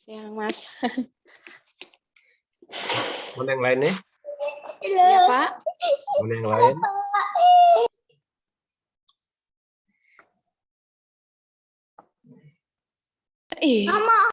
Siang, Mas. Mana yang lain nih? Iya, Pak. Mana yang lain? Mama.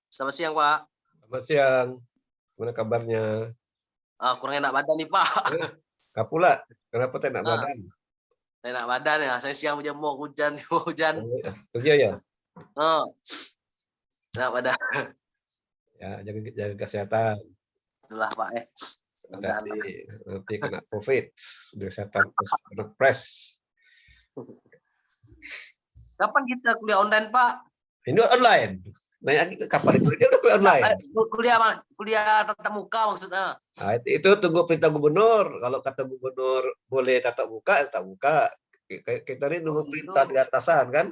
Selamat siang, Pak. Selamat siang. Gimana kabarnya? Kurang enak badan nih, Pak. Kapula, kenapa tak enak badan? Enak badan ya. Saya siang mau hujan. Kerja ya? Enak badan. Ya, jaga kesehatan. Itulah, Pak. Nanti kena COVID. Kesehatan press. Kapan kita kuliah online, Pak? Ini online. Nanya kapan itu? Dia udah kuliah online. Kuliah tatap muka maksudnya. Nah, itu tunggu perintah gubernur. Kalau kata gubernur boleh tatap muka, tatap muka. Kita ini nunggu perintah di atasan kan.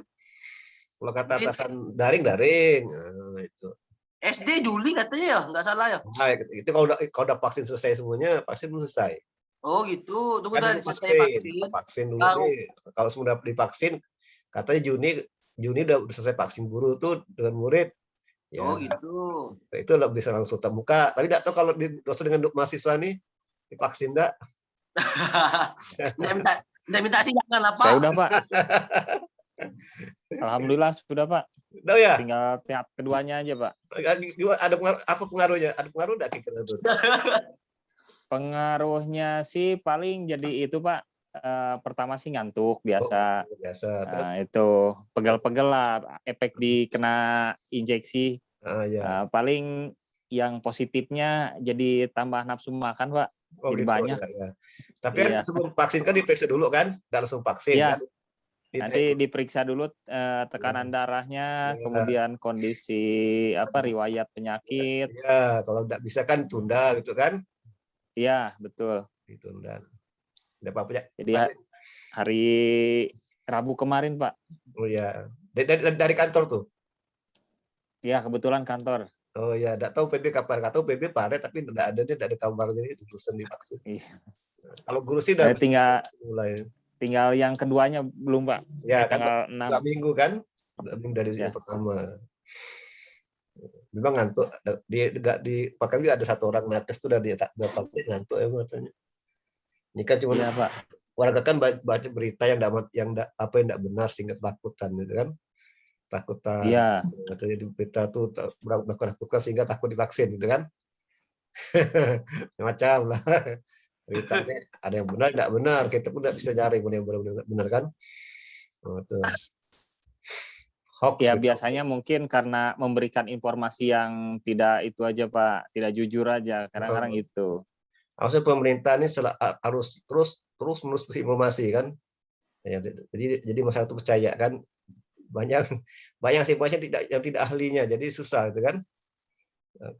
Kalau kata atasan daring. Nah, itu. SD Juli katanya ya, nggak salah ya. Nah, itu kalau udah vaksin selesai semuanya, vaksin belum selesai. Oh gitu, tunggu Kan dari selesai vaksin dulu nih. Kalau sudah divaksin, katanya Juni udah selesai vaksin guru tuh dengan murid. Ya, oh gitu. Itu udah bisa langsung tatap muka. Tapi tidak tahu kalau dosen dengan mahasiswa nih divaksin enggak. minta sih jangan apa. Saya udah, Pak. Alhamdulillah sudah, Pak. Udah ya? Tinggal tahap keduanya aja, Pak. Ada pengaruh, apa pengaruhnya? Ada pengaruh enggak kira-kira tuh? Pengaruhnya sih paling jadi itu, Pak. Pertama sih ngantuk biasa. Biasa. Terus Itu pegel-pegel lah, efek dikena injeksi. Ya. Paling yang positifnya jadi tambah nafsu makan, Pak. Jadi gitu, banyak. Ya. Tapi kan sebelum vaksin kan diperiksa dulu kan? Nggak langsung vaksin kan? Nanti diperiksa dulu tekanan darahnya, kemudian kondisi riwayat penyakit. Iya, kalau nggak bisa kan tunda gitu kan? Iya, betul. Ditunda. Nggak apa-apa ya. Jadi hari Rabu kemarin, Pak. Oh ya, dari kantor tuh? Ya, kebetulan kantor. Oh ya, nggak tahu PB kapan. Nggak tahu PB pada tapi nggak ada dari kabarnya ini lulusan divaksin. Kalau guru sih udah mulai. Tinggal yang keduanya belum, Pak. Ya, tanggal 6. 2 minggu kan? 2 minggu dari yang pertama. Memang ngantuk. Bahkan juga ada satu orang nakes tuh udah vaksin ngantuk ya katanya. Ini kan cuma Pak. warga kan baca berita yang enggak benar sehingga ketakutan gitu kan. Takutan. Iya. Katanya di berita tuh menakutkan sehingga takut divaksin gitu kan. Macam lah. Beritanya ada yang benar, tidak benar. Kita pun tidak bisa nyari yang benar kan. Hoax, ya gitu. Biasanya mungkin karena memberikan informasi yang tidak itu aja, Pak, tidak jujur aja. Kadang-kadang itu. Harusnya pemerintah ini harus terus menerus informasi kan. Ya, jadi masyarakat itu percaya kan. Banyak informasi yang tidak ahlinya, jadi susah itu kan.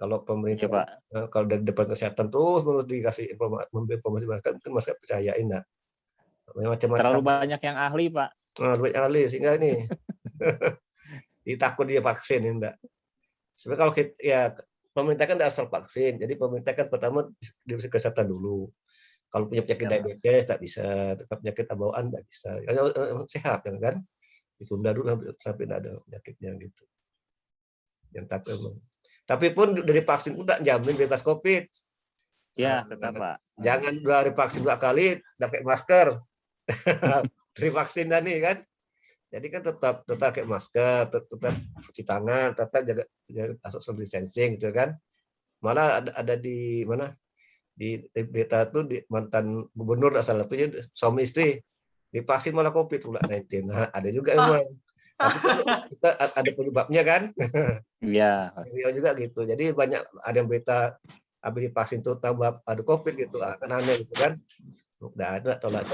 Kalau pemerintah, kalau dari depan kesehatan terus dikasih informasi bahkan kan masyarakat percayain. Nah, macam-macam. Terlalu banyak yang ahli, Pak. Banyak ahli sehingga ini ditakut dia vaksin enggak. Sebenarnya kalau kita, ya pemerintah kan asal vaksin, jadi pemerintah kan pertama dari kesehatan dulu. Kalau punya penyakit Ya, Pak. diabetes tak bisa, penyakit bawaan tak bisa. Kalau sehat kan, ditunda dulu sampai tidak ada penyakitnya gitu. Yang takut memang. Tapi pun dari vaksin pun tak jamin bebas COVID. Ya, tetap, Pak. Jangan dari vaksin 2 kali pakai masker. Dari vaksin tadi kan. Jadi kan tetap pakai masker, tetap cuci tangan, tetap jaga social distancing gitu kan. Malah ada di mana di berita itu mantan gubernur asal satunya suami istri divaksin malah COVID pula 19. Nah, ada juga emang. Tapi kita ada penyebabnya kan. Iya. Beliau juga gitu. Jadi banyak ada yang berita habis divaksin tuh tambah ada COVID gitu. Kan aneh gitu kan. Udah ada tolak.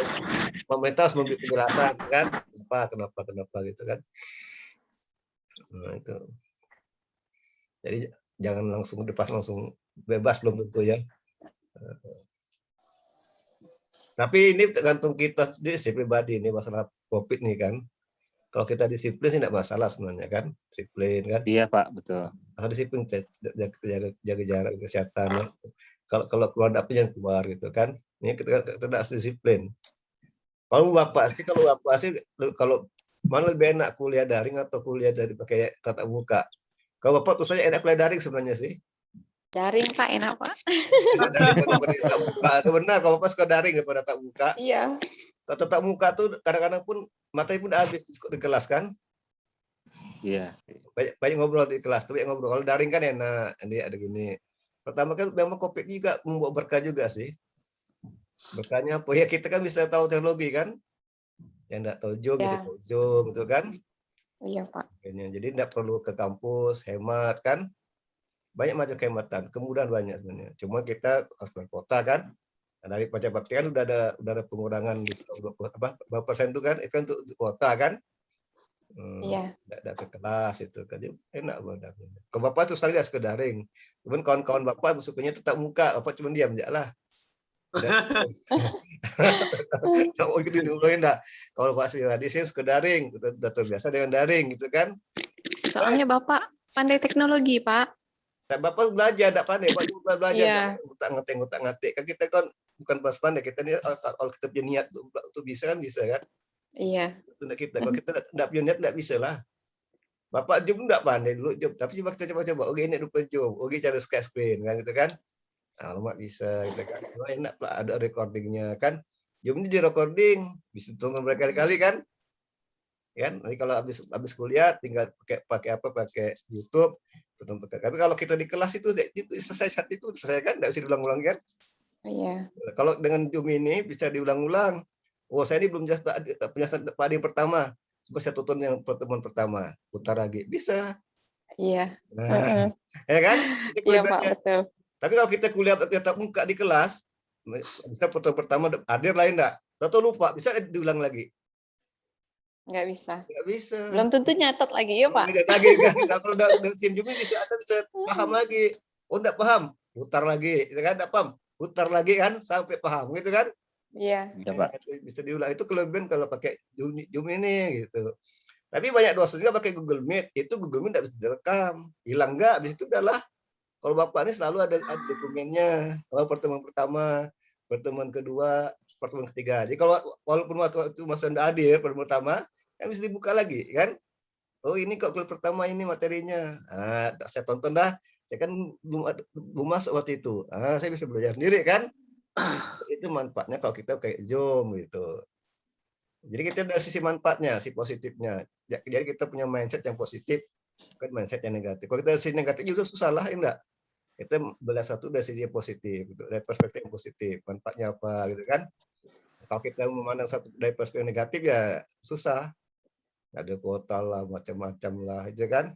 Pemerintah harus memberi penjelasan kan. Kenapa gitu kan. Nah, itu. Jadi jangan langsung langsung bebas belum tentu ya. Tapi ini tergantung kita sendiri sih pribadi ini masalah COVID nih kan. Kalau kita disiplin sih tidak masalah sebenarnya kan, disiplin kan. Iya, Pak, betul. Harus disiplin jaga jarak kesehatan. Ya. Kalau keluar tidak yang keluar gitu kan. Ini kita harus disiplin. Kalau bapak sih kalau mana lebih enak kuliah daring atau kuliah dari pakai tatap muka? Kalau bapak tuh saya enak kuliah daring sebenarnya sih. Daring Pak, enak Pak. Daripada tatap muka. Itu benar kalau bapak suka daring daripada tatap muka. Iya. Kalau tatap muka tuh kadang-kadang pun materi pun udah habis di kelas kan. Iya. Banyak ngobrol di kelas, tuh banyak ngobrol. Kalau daring kan enak, ini ada gini. Pertama kan memang COVID juga membawa berkah juga sih. Berkahnya apa? Ya kita kan bisa tahu teknologi kan. Yang enggak tahu Zoom, Ya. itu tahu Zoom, gitu kan. Iya Pak. Jadi enggak perlu ke kampus, hemat kan. Banyak macam kehematan, kemudahan banyak sebenarnya. Cuma kita harus berkota kan. Dari pajak bakti kan udah ada pengurangan diskon berapa persen itu kan, itu kan untuk kota kan. Iya. Tidak ke kelas itu kan enak banget. Kalau bapak tuh sekali ke daring, cuman kawan-kawan bapak sukanya tetap muka, bapak cuma diam aja lah. Oh gitu enggak. Kalau Pak Sriwadi sih ke daring, udah terbiasa dengan daring gitu kan. Soalnya Bapak pandai teknologi Pak. Bapak belajar, tidak pandai, Pak cuma belajar, Iya. ngutak-ngatik kan kita kan bukan pas pandai, kita ini kalau kita punya niat untuk bisa kan bisa kan. Iya. Untuk kita, kalau kita tidak punya niat tidak bisa lah. Bapak Zoom tidak pandai dulu Zoom, tapi coba kita coba-coba. Oke ini rupa Zoom, oke cara share screen kan gitu kan. Alamak bisa gitu kan. Wah, enak lah ada recordingnya kan. Zoom ini di recording, bisa tonton berkali-kali kan. Kan nanti kalau habis kuliah tinggal pakai YouTube tonton. Tapi kalau kita di kelas itu selesai saat itu selesai kan, tidak bisa diulang-ulang kan. Iya. Kalau dengan Zoom ini bisa diulang-ulang. Oh saya ini belum jelas penjelasan pada yang pertama. Coba saya tonton yang pertemuan pertama, putar lagi bisa. Iya. Nah, ya kan? Iya Pak, betul. Tapi kalau kita kuliah tatap muka di kelas, bisa pertemuan pertama hadir lain enggak? Atau lupa, bisa diulang lagi. Nggak bisa. Nggak bisa. Belum tentu nyatet lagi ya Pak. Nggak lagi kan? Kalau udah SIM juga bisa paham lagi. Oh enggak paham, putar lagi, gitu kan? Enggak paham, putar lagi kan sampai paham gitu kan? Iya. Iya, Pak. Bisa diulang. Itu kelebihan kalau pakai Zoom ini gitu. Tapi banyak dosen juga pakai Google Meet. Itu Google Meet nggak bisa direkam. Hilang nggak? Habis itu udahlah. Kalau Bapak ini selalu ada dokumennya. Kalau pertemuan pertama, pertemuan kedua, pertemuan ketiga. Jadi kalau walaupun waktu itu masih Anda hadir pertemuan pertama, kan bisa dibuka lagi kan? Oh ini kok kuliah pertama ini materinya. Saya tonton dah. Saya kan belum masuk waktu itu. Saya bisa belajar sendiri kan? Itu manfaatnya kalau kita kayak Zoom gitu. Jadi kita dari sisi manfaatnya, si positifnya. Jadi kita punya mindset yang positif, bukan mindset yang negatif. Kalau kita dari sisi negatif juga susah lah, enggak. Kita belajar satu dari sisi yang positif, dari perspektif yang positif. Manfaatnya apa gitu kan? Kalau kita memandang satu dari perspektif negatif ya susah. Ada kuota lah, macam-macam lah, itu kan.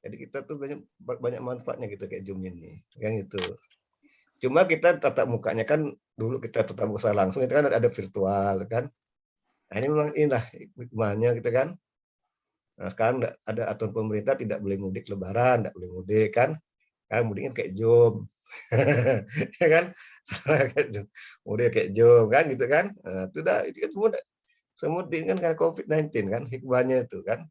Jadi kita tuh banyak manfaatnya gitu kayak Zoom ini, yang itu. Cuma kita tatap mukanya kan dulu kita tatap muka langsung itu kan ada virtual kan. Nah ini memang inilah hikmahnya gitu kan. Nah sekarang ada aturan pemerintah tidak boleh mudik lebaran, tidak boleh mudik kan. Kan mudiknya kayak Zoom. Ya kan? Kayak Zoom. Mudik kayak Zoom kan gitu kan. Nah, itu kan semua kan karena COVID-19 kan hikmahnya itu kan.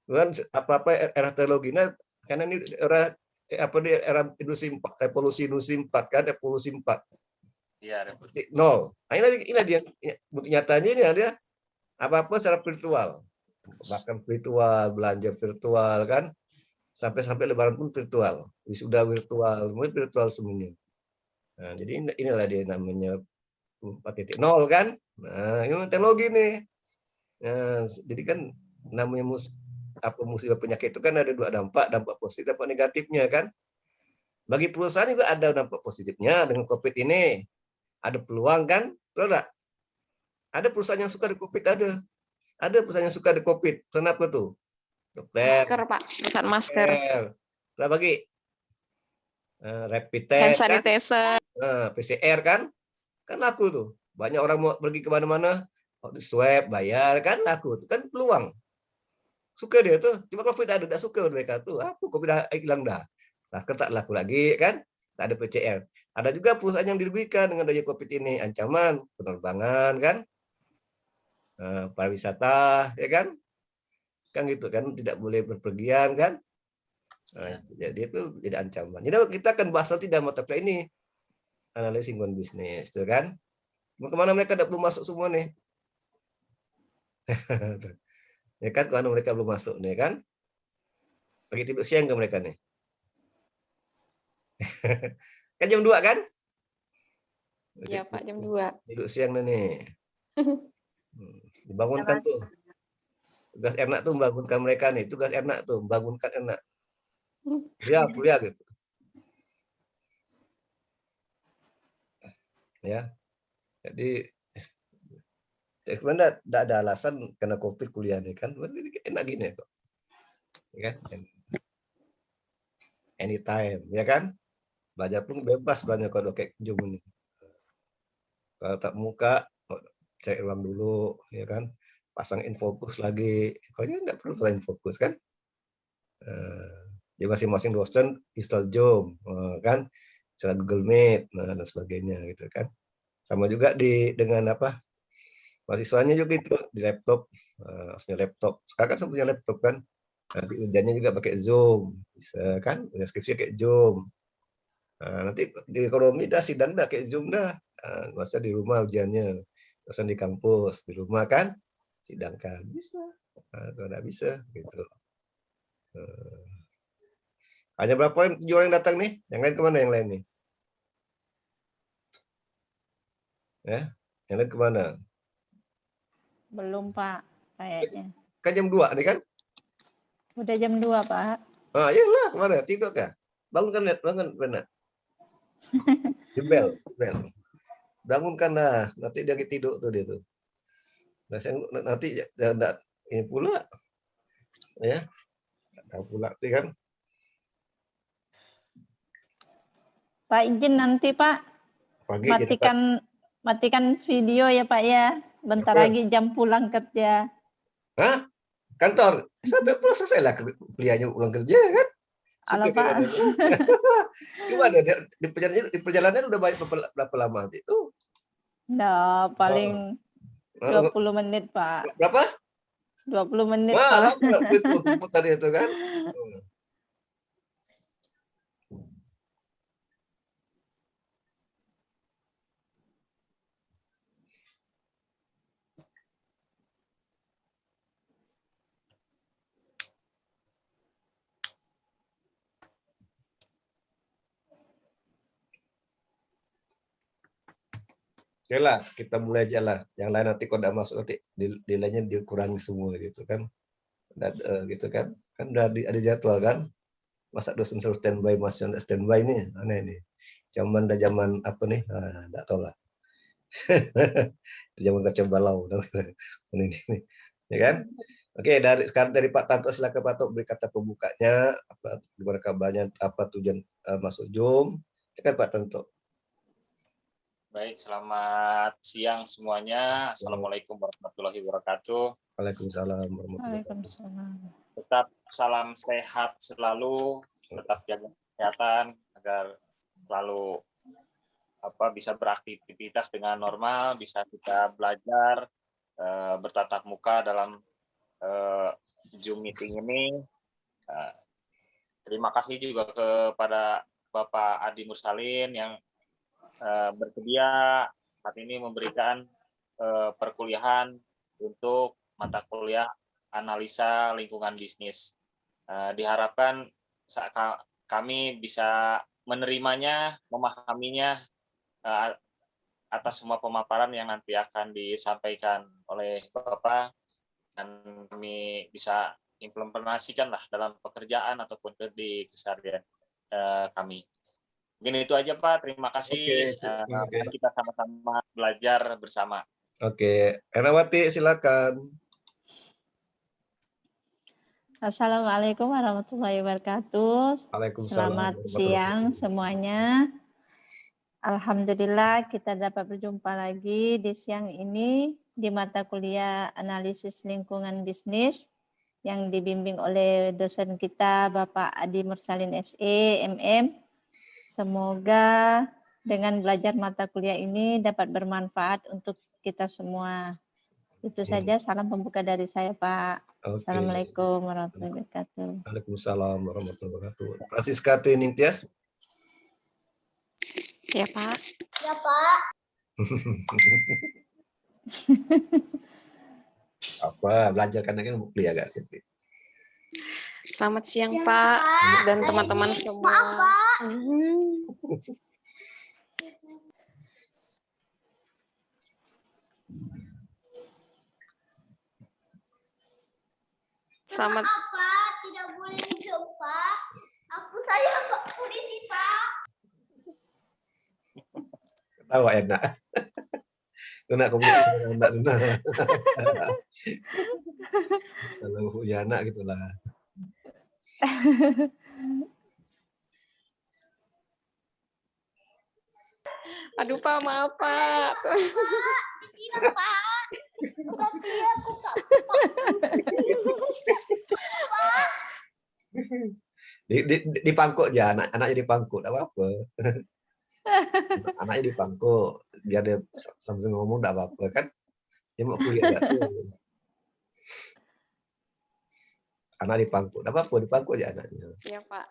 Kan apa-apa era teknologinya karena ini era era industri 4, revolusi industri 4 kan, revolusi 4. Iya, Nol. Nah, ini dia bukti nyatanya ini ada apa-apa secara virtual. Bahkan virtual, belanja virtual kan. Sampai lebaran pun virtual. Wisuda virtual, semua virtual semuanya. Nah, jadi inilah dia namanya 4.0 kan. Nah, ini teknologi nih. Nah, jadi kan namanya musibah penyakit itu kan ada dua dampak positif, dampak negatifnya kan. Bagi perusahaan juga ada dampak positifnya dengan COVID ini. Ada peluang kan? Betul enggak? Ada perusahaan yang suka di COVID ada. Ada perusahaan yang suka di COVID. Kenapa tuh? Dokter. Masker, Pak. Pesan masker. Kita bagi rapid Hand test kan? sanitizer. PCR kan? Kan laku tuh. Banyak orang mau pergi kemana-mana, di swab, bayar kan laku. Itu kan peluang. Suka dia tuh. Cuma COVID ada, tidak suka mereka tuh. Apa COVID dah hilang dah. Masker tak laku lagi kan? Tak ada PCR. Ada juga perusahaan yang dirugikan dengan adanya COVID ini. Ancaman penerbangan kan? Pariwisata ya kan? Kan gitu kan, tidak boleh berpergian kan. Nah, jadi itu jadi ancaman. Jadi kita akan bahas nanti dalam mata kuliah ini analisis lingkungan bisnis, itu kan. Kemana mereka belum masuk semua nih? Ya kan, kemana mereka belum masuk nih kan? Bagi tidur siang ke mereka nih. Kan jam 2 kan? Iya, Pak, jam 2. Tidur siang nih. Dibangunkan tuh. Tugas enak tuh membangunkan mereka nih. Tugas enak tuh membangunkan enak. Kuliah gitu. Ya. Jadi sebenarnya tidak ada alasan karena COVID kuliah nih kan. Enak gini kok. Ya kan? Anytime, ya kan? Belajar pun bebas banyak kalau kayak Zoom ini. Kalau tak muka, cek ulang dulu, ya kan? Pasang infokus lagi. Pokoknya nggak perlu pasang infokus kan? Jadi masing-masing dosen install Zoom, kan? Cara Google Meet, dan sebagainya gitu kan. Sama juga dengan apa? Mahasiswanya juga itu di laptop, punya laptop. Sekarang kan punya laptop kan. Nanti ujiannya juga pakai Zoom, bisa kan? Skripsi kayak Zoom. Nanti di ekonomi dah sidang dah kayak Zoom dah. Masa di rumah ujiannya, masa di kampus, di rumah kan sidangkan bisa. Kalau nggak bisa gitu. Hanya berapa orang, 7 orang yang datang nih? Yang lain kemana yang lain nih? Ya, yang lain kemana? Belum, Pak, kayaknya. Kan jam 2 nih kan? Udah jam 2, Pak. Iyalah, kemana? Tidur kah? Bangunkan, bangun, benar. Bel. Bangunkan lah, nanti dia tidur tuh dia tuh. Nanti enggak ini pula. Ya. Enggak pula tuh kan. Pak izin nanti, Pak. Pagi Matikan video ya, Pak ya. Bentar lagi jam pulang kerja. Hah? Kantor? Sampai pulang selesai lah kuliahnya pulang kerja kan? Alah, Pak. Gimana? Di perjalanan udah berapa lama nanti itu? Nah, paling 20 menit, Pak. Berapa? 20 menit, Wah, Pak. lama itu tadi itu kan. Oke lah, kita mulai aja lah. Yang lain nanti kalau tidak masuk nanti nilainya dikurangi semua gitu kan. Gitu kan. Kan udah ada jadwal kan. Masa dosen suruh standby, masih ada standby nih. Aneh nih. Zaman apa nih? Enggak tahu lah. Zaman kacau balau. Ini, ya kan? Oke, sekarang dari Pak Tanto, silakan Pak Tanto beri kata pembukanya, gimana kabarnya, apa tujuan masuk Zoom. Silakan Pak Tanto. Baik, selamat siang semuanya. Assalamualaikum warahmatullahi wabarakatuh. Waalaikumsalam warahmatullahi wabarakatuh. Waalaikumsalam. Tetap salam sehat selalu, tetap jaga kesehatan agar selalu bisa beraktivitas dengan normal, bisa kita belajar bertatap muka dalam Zoom meeting ini. Terima kasih juga kepada Bapak Adi Mursalin yang bersedia saat ini memberikan perkuliahan untuk mata kuliah analisa lingkungan bisnis. Diharapkan kami bisa menerimanya, memahaminya atas semua pemaparan yang nanti akan disampaikan oleh Bapak, dan kami bisa implementasikanlah dalam pekerjaan ataupun di keseharian kami. Mungkin itu aja Pak, terima kasih. Kita sama-sama belajar bersama. Oke, Erawati silakan. Assalamualaikum warahmatullahi wabarakatuh. Waalaikumsalam Selamat warahmatullahi siang wabarakatuh. semuanya. Alhamdulillah kita dapat berjumpa lagi di siang ini di mata kuliah analisis lingkungan bisnis yang dibimbing oleh dosen kita Bapak Adi Mursalin SE, MM. Semoga dengan belajar mata kuliah ini dapat bermanfaat untuk kita semua. Itu saja, salam pembuka dari saya Pak. Oke. Assalamualaikum warahmatullahi wabarakatuh. Waalaikumsalam warahmatullahi wabarakatuh. Francisca Nintias. Ya Pak. Ya Pak. Apa belajar karena kan kuliah kan. Selamat siang Ya, Pak Pak. dan teman-teman semua. Maaf Pak. Selamat Maaf Pak, tidak boleh hidup Pak. Saya Pak polisi Pak. Ketawa enak. Kena komunikasi dengan anak. Kalau punya anak gitulah. Aduh Pak, maaf Pak. Tidak Pak. Berarti aku tak Dipangkuk aja, anaknya dipangkuk, enggak apa-apa. Anaknya dipangkuk, biar dia sambil ngomong enggak apa-apa kan. Dia mau kuliah enggak tuh. Anak dipangkuk, enggak apa-apa, dipangkuk aja anaknya. Iya Pak.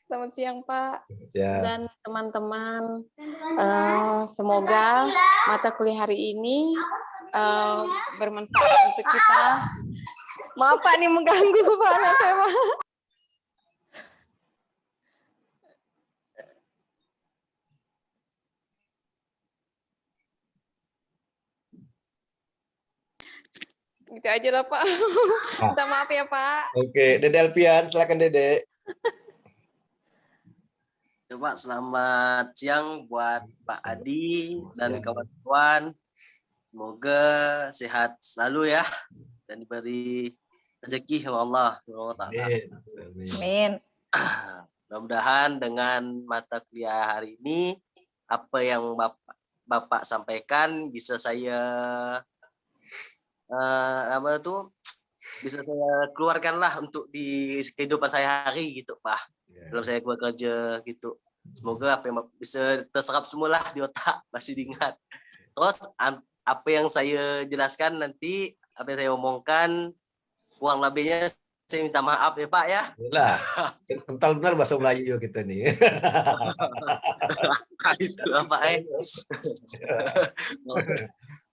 Selamat siang Pak Ya. dan teman-teman. Semoga mata kuliah hari ini bermanfaat untuk kita. Maaf Pak, ini mengganggu Pak anak saya Pak. Gitu aja lah Pak. Minta maaf ya Pak. Oke, Dede Alfian, silakan Dede. Coba selamat siang buat Pak Adi dan kawan-kawan. Semoga sehat selalu ya dan diberi rezeki oleh Allah Subhanahu wa Ta'ala. Amin. Mudah-mudahan dengan mata kuliah hari ini apa yang Bapak sampaikan bisa saya bisa saya keluarkanlah untuk di kehidupan saya hari gitu Pak. Dalam saya keluar kerja gitu. Semoga apa yang bisa terserap semualah di otak, masih diingat. Terus apa yang saya jelaskan nanti, apa yang saya omongkan, uang lebihnya saya minta maaf ya Pak ya. Lah, kental benar bahasa Melayu kita nih. Itu Pak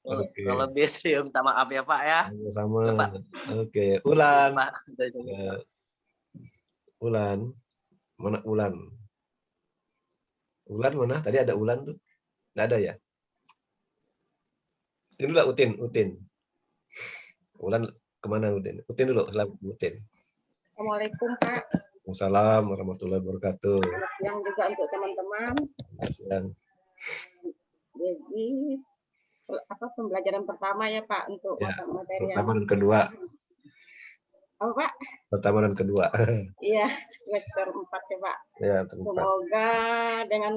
Oke. Kalau biasa saya minta maaf ya Pak ya. Sama. Pak. Oke, Ulan. Pak. Ulan. Mana Ulan? Ulan mana? Tadi ada Ulan tuh. Nggak ada ya? Utin dulu lah, Utin. Ulan kemana Utin? Utin dulu, selamat Utin. Assalamualaikum Pak. Waalaikumsalam warahmatullahi wabarakatuh. Selamat siang juga untuk teman-teman. Siang. Jadi pembelajaran pertama ya Pak untuk Ya, mata materi. pertama dan kedua. Apa Pak? Pertama dan kedua. Iya, semester 4 ya Pak. Ya, tempat. Semoga dengan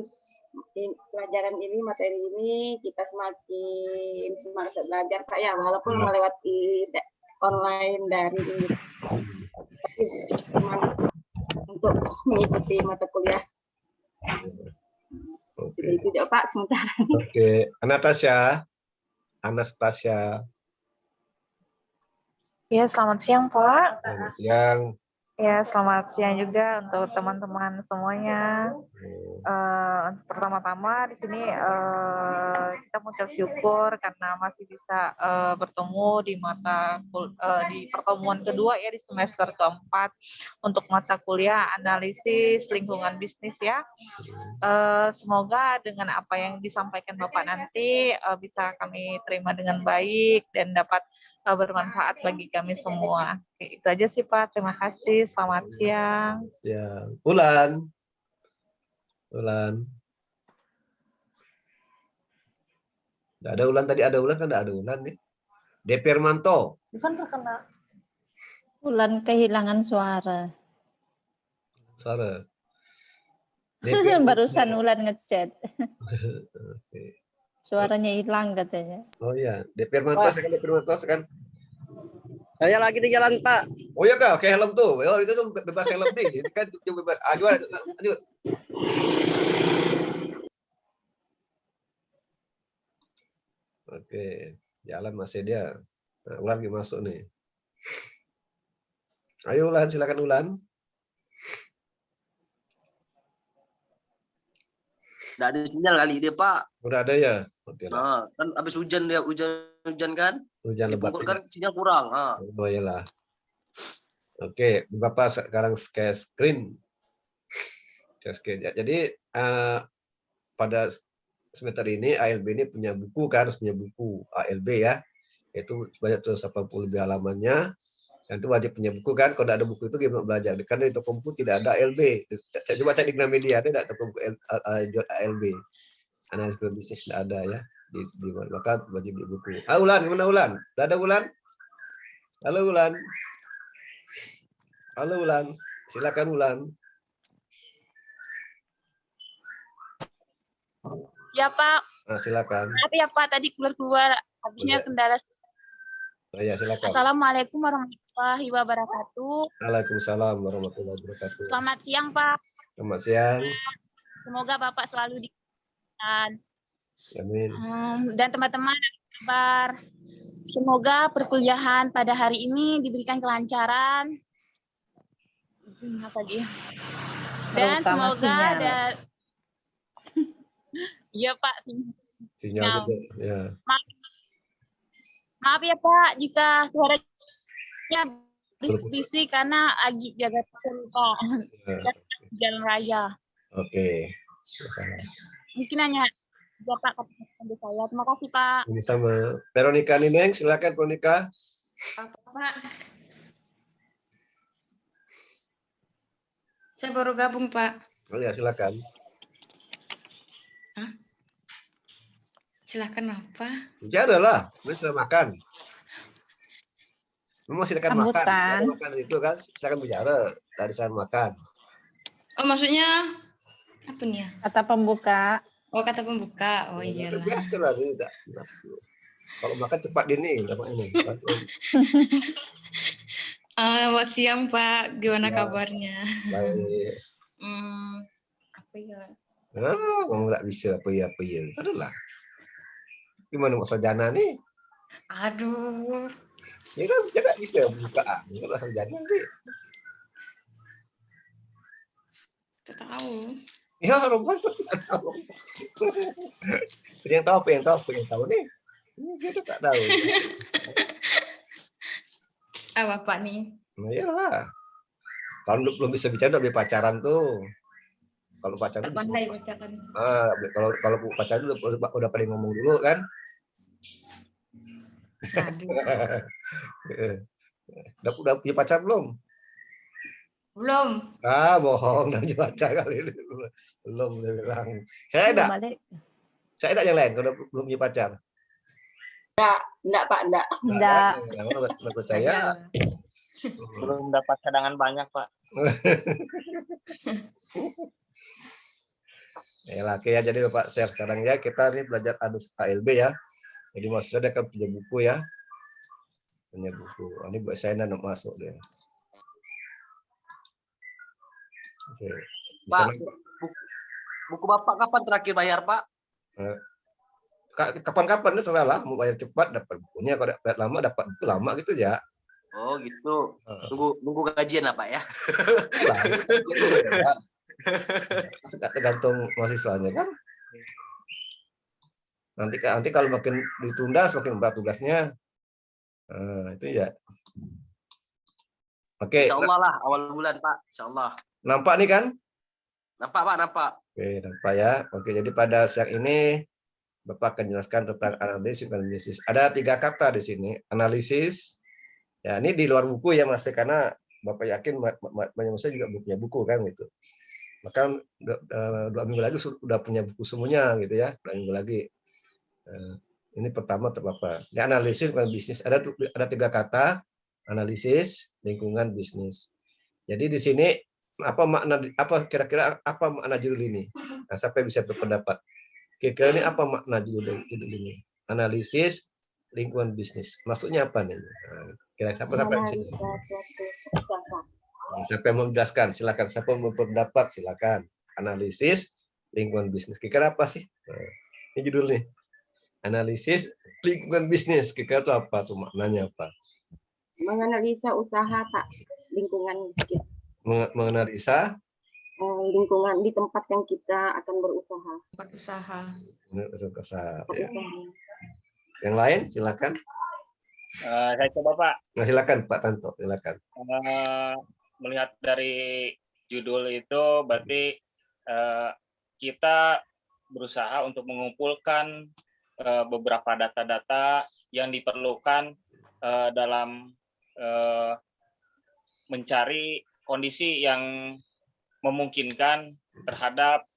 pelajaran ini, materi ini kita semakin semangat belajar Pak ya, walaupun melewati online daring. Tapi semangat untuk untuk mengikuti mata kuliah. Oke. Jadi itu ya Pak sementara. Oke, Anastasia. Ya, selamat siang, Pak. Selamat siang. Ya, selamat siang juga untuk teman-teman semuanya. Pertama-tama di sini kita mengucap syukur karena masih bisa bertemu di pertemuan kedua ya di semester keempat untuk mata kuliah analisis lingkungan bisnis ya. Semoga dengan apa yang disampaikan Bapak nanti bisa kami terima dengan baik dan dapat bermanfaat bagi kami semua. Oke, itu aja sih Pak. Terima kasih. Selamat siang. Siang. Ulan. Nggak ada Ulan tadi, ada Ulan kan nggak ada Ulan nih. Depermanto. Bukan terkena. Ulan kehilangan suara. Barusan Ulan ngechat. Oke. Suaranya hilang katanya. Oh iya, Depermanto kan. Saya lagi di jalan, Pak. Oh iya Kak, oke helm tuh. Oh, itu kan bebas helm nih. Ini kan bebas. Gimana? Lanjut. Oke, jalan masih dia. Nah, Ulan masuk nih. Ayo Ulan, silakan Ulan. Nggak ada sinyal kali dia, Pak. Udah ada ya? Oke lah. Nah, kan habis hujan kan? Hujan Di lebat Bogor kan sinyal kurang. Ah. Oh iyalah. Oke, Bapak sekarang share screen. Jadi pada semester ini ALB ini punya buku kan, harus punya buku ALB ya. Itu banyak 180 lebih halamannya. Dan itu wajib punya buku kan. Kalau tidak ada buku itu gimana belajar? Karena di toko buku tidak ada ALB. Coba cek di Gramedia, ada tidak toko buku ALB? Analisis bisnis tidak ada ya. Maka wajib beli buku. Ulan, gimana Ulan? Tidak ada Ulan? Halo Ulan. Halo Ulan. Silakan Ulan. Ya Pak. Nah, silakan. Maaf ya Pak, tadi keluar habisnya kendala. Oh ya, silakan. Assalamualaikum warahmatullahi wabarakatuh. Waalaikumsalam warahmatullahi wabarakatuh. Selamat siang Pak. Selamat siang. Semoga Bapak selalu dikasihkan. Amin. Dan teman-teman kabar. Semoga perkuliahan pada hari ini diberikan kelancaran. Apa dia? Dan semoga ada. Iya Pak. Sinyal ya. Maaf ya Pak jika suaranya berisik karena lagi jaga Pak. Jalan raya. Oke. Mungkin hanya Bapak kata saya. Terima kasih Pak. Ini sama Veronica Nineng, silakan Veronica. Pak. Saya baru gabung Pak. Oh ya, silakan. Hah? Silakan apa? Bicara lah, sudah makan. Memang silakan makan. Makan itu kan, silakan bicara dari saya makan. Oh maksudnya apa nih ya? Kata pembuka. Oh kata pembuka. Oh iya lah. Biasa lah tidak. Kalau makan cepat ini, dapat ini. Selamat siang Pak, gimana kabarnya? Baik. Apa ya? Kamu nggak bisa apa ya. Adalah. Gimana mau sarjana nih? Aduh. Ya kan tidak bisa bukaan. Kalau sarjana sih. Tidak tahu. Ya rumput tidak tahu. Yang tahu nih. Kita tak tahu. Bapak nih? Nah, iyalah. Kalau belum bisa bicara, udah pacaran tuh. Kalau pacaran bisa. Kalau pacaran udah pada ngomong dulu kan. Udah punya pacar belum? Belum. Bohong, udah punya pacar kali ini. Belum dia bilang. Saya ada yang lain kalau belum punya pacar. Enggak Pak, enggak. Menurut saya belum dapat cadangan banyak Pak. Ya, jadi Bapak share sekarang ya, kita ini belajar ALB ya. Jadi maksudnya kan punya buku ya. Punya buku. Ini buat saya nanti masuk deh. Oke. Bisa Pak, nampak. buku Bapak kapan terakhir bayar, Pak? Kapan-kapan terserah lah, mau bayar cepat dapat bukunya, kalau dapat lama dapat buku lama gitu ya. Oh gitu. Nunggu gajian lah Pak ya. Lah, itu ya. Tergantung mahasiswanya kan. Nanti kalau makin ditunda semakin berat tugasnya. Itu ya. Oke. Insya Allah lah awal bulan Pak. Insya Allah. Nampak nih kan? Nampak Pak, nampak. Oke, nampak ya. Oke, jadi pada siang ini Bapak akan jelaskan tentang analisis. Ada 3 kata di sini. Analisis. Ya, ini di luar buku ya Mas, karena Bapak yakin banyak saya juga punya buku kan gitu. Maka 2 minggu lagi sudah punya buku semuanya gitu ya. 2 minggu lagi. Ini pertama terbapak. Ini analisis lingkungan bisnis. Ada 3 kata. Analisis lingkungan bisnis. Jadi di sini kira-kira apa makna judul ini? Nah, siapa yang bisa berpendapat? Kira-kira ini apa makna judul ini? Analisis lingkungan bisnis. Maksudnya apa nih? Kira-kira siapa yang mau menjelaskan? Silakan. Siapa yang mau berpendapat? Silakan. Analisis lingkungan bisnis. Kira-kira apa sih? Ini judulnya. Analisis lingkungan bisnis. Kira-kira itu apa tuh maknanya apa? Menganalisa usaha Pak, lingkungan kita. Menganalisa lingkungan di tempat yang kita akan berusaha. Tempat usaha. Usaha. Ya. Yang lain silakan. Saya coba Pak. Nah, silakan Pak Tanto, silakan. Melihat dari judul itu berarti kita berusaha untuk mengumpulkan beberapa data-data yang diperlukan dalam mencari kondisi yang memungkinkan terhadap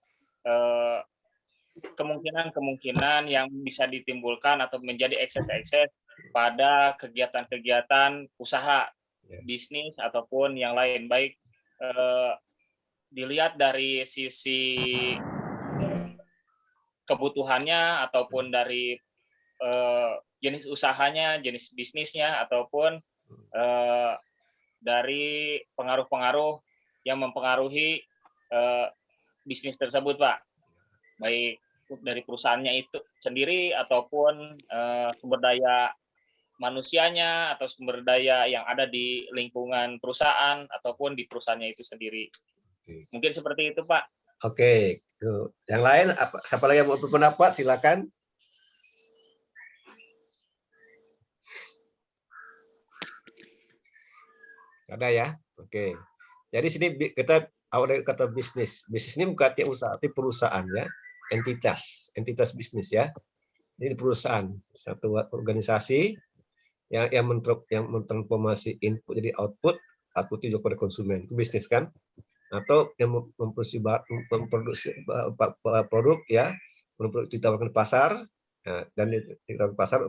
kemungkinan-kemungkinan yang bisa ditimbulkan atau menjadi ekses-ekses pada kegiatan-kegiatan usaha, bisnis ataupun yang lain, baik dilihat dari sisi kebutuhannya ataupun dari jenis usahanya, jenis bisnisnya, ataupun dari pengaruh-pengaruh yang mempengaruhi bisnis tersebut, Pak. Baik dari perusahaannya itu sendiri ataupun sumber daya manusianya atau sumber daya yang ada di lingkungan perusahaan ataupun di perusahaannya itu sendiri. Mungkin seperti itu, Pak. Oke. Yang lain, siapa lagi yang mau berpendapat? Silakan. Ada ya? Oke. Jadi sini kita awal dari kata bisnis. Bisnis ini bukan artinya usaha, tapi perusahaan ya. Entitas bisnis ya. Ini perusahaan, satu organisasi yang mentransformasi input jadi output juga pada konsumen. Itu bisnis kan? Atau yang memproduksi produk ya, ditawarkan pasar dan ditawarkan pasar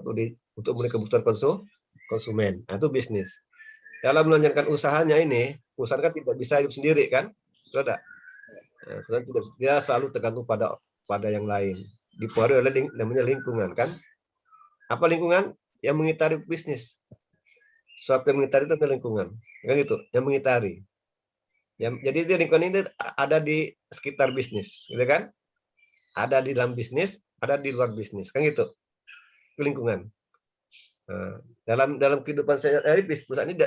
untuk memenuhi kebutuhan konsumen. Nah, itu bisnis. Dalam melanjutkan usahanya ini, perusahaan kan tidak bisa hidup sendiri kan? Tidak. Nah, dia selalu tergantung pada yang lain. Dipengaruhi oleh namanya lingkungan kan? Apa lingkungan? Yang mengitari bisnis. Suatu yang mengitari itu adalah lingkungan. Kan gitu, yang mengitari. Jadi lingkungan ini ada di sekitar bisnis, gitu kan? Ada di dalam bisnis, ada di luar bisnis, kan gitu. Itu lingkungan. Dalam kehidupan sehari-hari perusahaan ini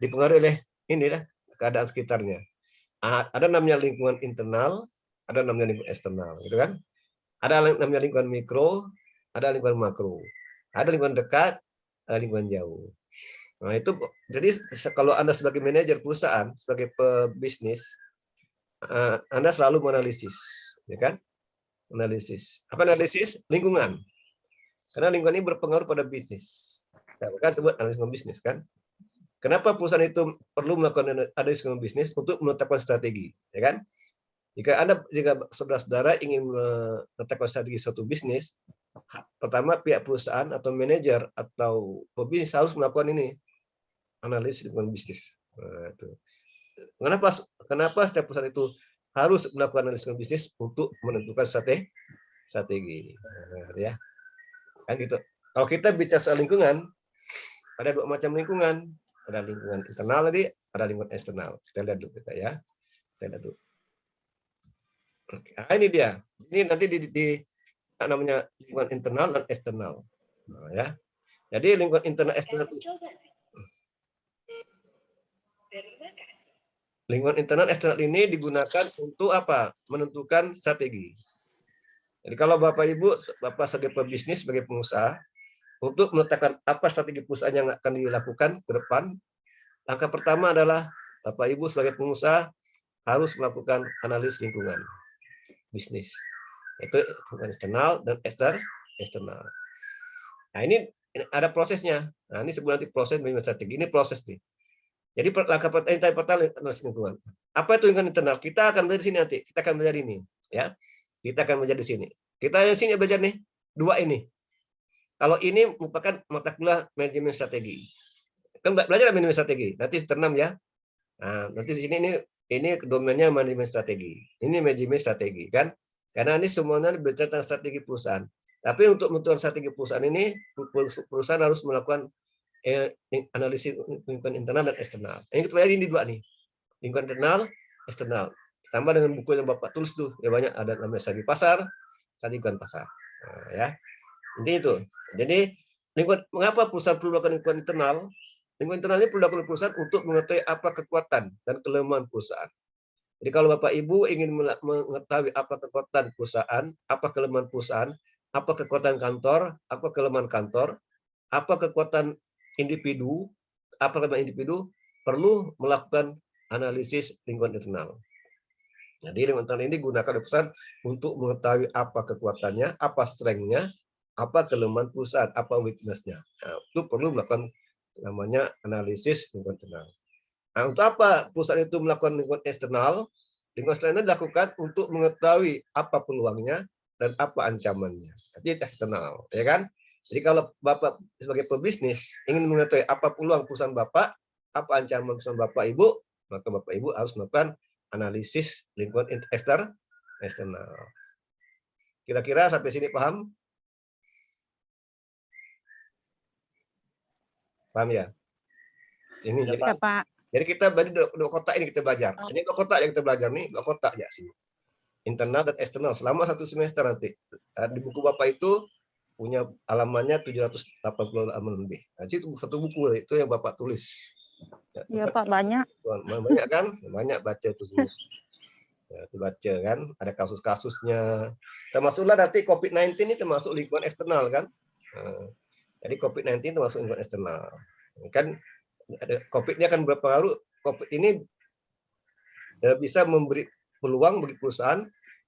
dipengaruhi oleh inilah keadaan sekitarnya. Ada namanya lingkungan internal, ada namanya lingkungan eksternal, gitu kan? Ada namanya lingkungan mikro, ada lingkungan makro, ada lingkungan dekat, ada lingkungan jauh. Nah itu jadi kalau Anda sebagai manajer perusahaan, sebagai pebisnis, Anda selalu menganalisis, ya kan? Analisis. Apa analisis? Lingkungan. Karena lingkungan ini berpengaruh pada bisnis. Kan sebut analisis bisnis kan. Kenapa perusahaan itu perlu melakukan analisis bisnis untuk menetapkan strategi, ya kan? Jika saudara-saudara ingin menetapkan strategi suatu bisnis, pertama pihak perusahaan atau manajer atau pebisnis harus melakukan ini, analisis lingkungan bisnis. Nah, itu. Kenapa setiap perusahaan itu harus melakukan analisis lingkungan bisnis untuk menentukan strategi, ya? Kan gitu. Kalau kita bicara soal lingkungan, ada 2 macam lingkungan. Ada lingkungan internal tadi, ada lingkungan eksternal. Kita lihat dulu kita ya. Kita Kita dulu. Oke. Nah, ini dia. Ini nanti di namanya lingkungan internal dan eksternal. Nah, ya. Jadi lingkungan internal eksternal. Lingkungan internal eksternal ini digunakan untuk apa? Menentukan strategi. Jadi kalau Bapak Ibu, Bapak sebagai pebisnis, sebagai pengusaha, untuk menetapkan apa strategi perusahaan yang akan dilakukan ke depan, langkah pertama adalah Bapak Ibu sebagai pengusaha harus melakukan analisis lingkungan bisnis. Itu lingkungan internal dan eksternal. Nah, ini ada prosesnya. Nah, ini sebuah nanti proses manajemen strategi. Ini proses nih. Jadi langkah pertama analisis lingkungan. Apa itu lingkungan internal? Kita akan belajar di sini nanti. Kita akan belajar ini, ya. Kita akan belajar di sini. Kita yang sini belajar nih, dua ini. Kalau ini merupakan mata kuliah manajemen strategi. Kan belajar manajemen strategi. Nanti ternam ya. Nah, nanti di sini ini domainnya manajemen strategi. Ini manajemen strategi kan? Karena ini semuanya berbicara tentang strategi perusahaan. Tapi untuk menentukan strategi perusahaan ini, perusahaan harus melakukan analisis lingkungan internal dan eksternal. Yang kita ini dua nih, lingkungan internal, eksternal. Tambah dengan buku yang Bapak tulis tuh, ya banyak ada namanya strategi pasar, strategi lingkungan pasar. Nah, ya, intinya itu. Jadi mengapa perusahaan perlu melakukan lingkungan internal? Lingkungan internal ini perlu dilakukan perusahaan untuk mengetahui apa kekuatan dan kelemahan perusahaan. Jadi kalau Bapak Ibu ingin mengetahui apa kekuatan perusahaan, apa kelemahan perusahaan, apa kekuatan kantor, apa kelemahan kantor, apa kekuatan individu, apa kelemahan individu, perlu melakukan analisis lingkungan internal. Jadi lingkungan internal ini digunakan oleh perusahaan untuk mengetahui apa kekuatannya, apa strength-nya, apa kelemahan perusahaan, apa weakness-nya. Nah, itu perlu melakukan namanya analisis lingkungan internal. Nah, untuk apa perusahaan itu melakukan lingkungan eksternal? Lingkungan eksternal dilakukan untuk mengetahui apa peluangnya dan apa ancamannya. Jadi eksternal, ya kan? Jadi kalau Bapak sebagai pebisnis ingin mengetahui apa peluang perusahaan Bapak, apa ancaman perusahaan Bapak Ibu, maka Bapak Ibu harus melakukan analisis lingkungan eksternal. Kira-kira sampai sini paham? Paham ya? Ini Ya, jadi, Pak. jadi kita dua kotak ini kita belajar. Ini dua kotak yang kita belajar nih, dua kotak ya sini. Internal dan eksternal selama 1 semester nanti. Di buku Bapak itu punya halamannya 780 halaman lebih. Nah, itu satu buku itu yang Bapak tulis. Iya Pak, banyak. Banyak kan? Banyak baca itu semua. Ya, itu baca kan, ada kasus-kasusnya. Termasuklah nanti COVID-19 ini termasuk lingkungan eksternal kan. Jadi COVID-19 termasuk lingkungan eksternal. Kan ada COVID ini akan berpengaruh. COVID ini bisa memberi peluang bagi perusahaan,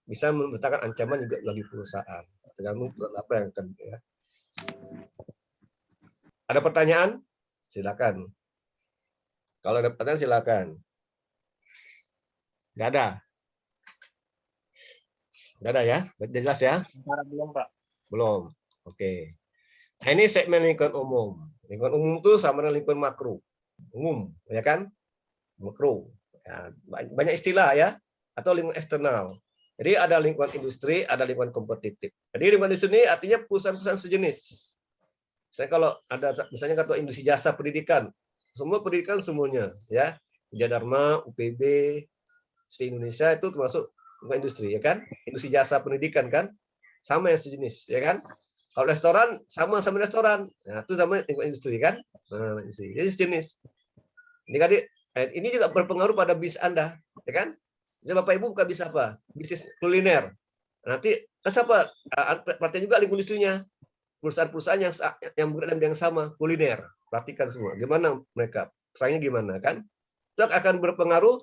bisa menciptakan ancaman juga bagi perusahaan. Tergantung apa yang akan ya. Ada pertanyaan? Silakan. Kalau ada pertanyaan silakan. Nggak ada. Nggak ada ya? Jelas ya? Belum, Pak. Belum. Oke. Nah, ini segmen lingkungan umum. Lingkungan umum itu sama dengan lingkungan makro. Umum, ya kan? Makro. Ya, banyak istilah ya. Atau lingkungan eksternal. Jadi ada lingkungan industri, ada lingkungan kompetitif. Jadi lingkungan industri ini artinya perusahaan-perusahaan sejenis. Misalnya kalau ada misalnya kata industri jasa pendidikan, semua pendidikan semuanya, ya. Jadharma, UPB, Sri Indonesia itu termasuk lingkungan industri, ya kan? Industri jasa pendidikan kan, sama yang sejenis, ya kan? Kalau restoran sama restoran, nah itu sama lingkungan industri kan? Nah, industri, jadi sejenis. Ini juga berpengaruh pada bisnis Anda, ya kan? Jadi Bapak Ibu buka bisnis apa? Bisnis kuliner. Nanti apa? Perhatikan juga lingkungan industrinya. Perusahaan-perusahaan yang berada di yang sama, kuliner. Perhatikan semua. Gimana mereka? Pesaingnya gimana kan? Itu akan berpengaruh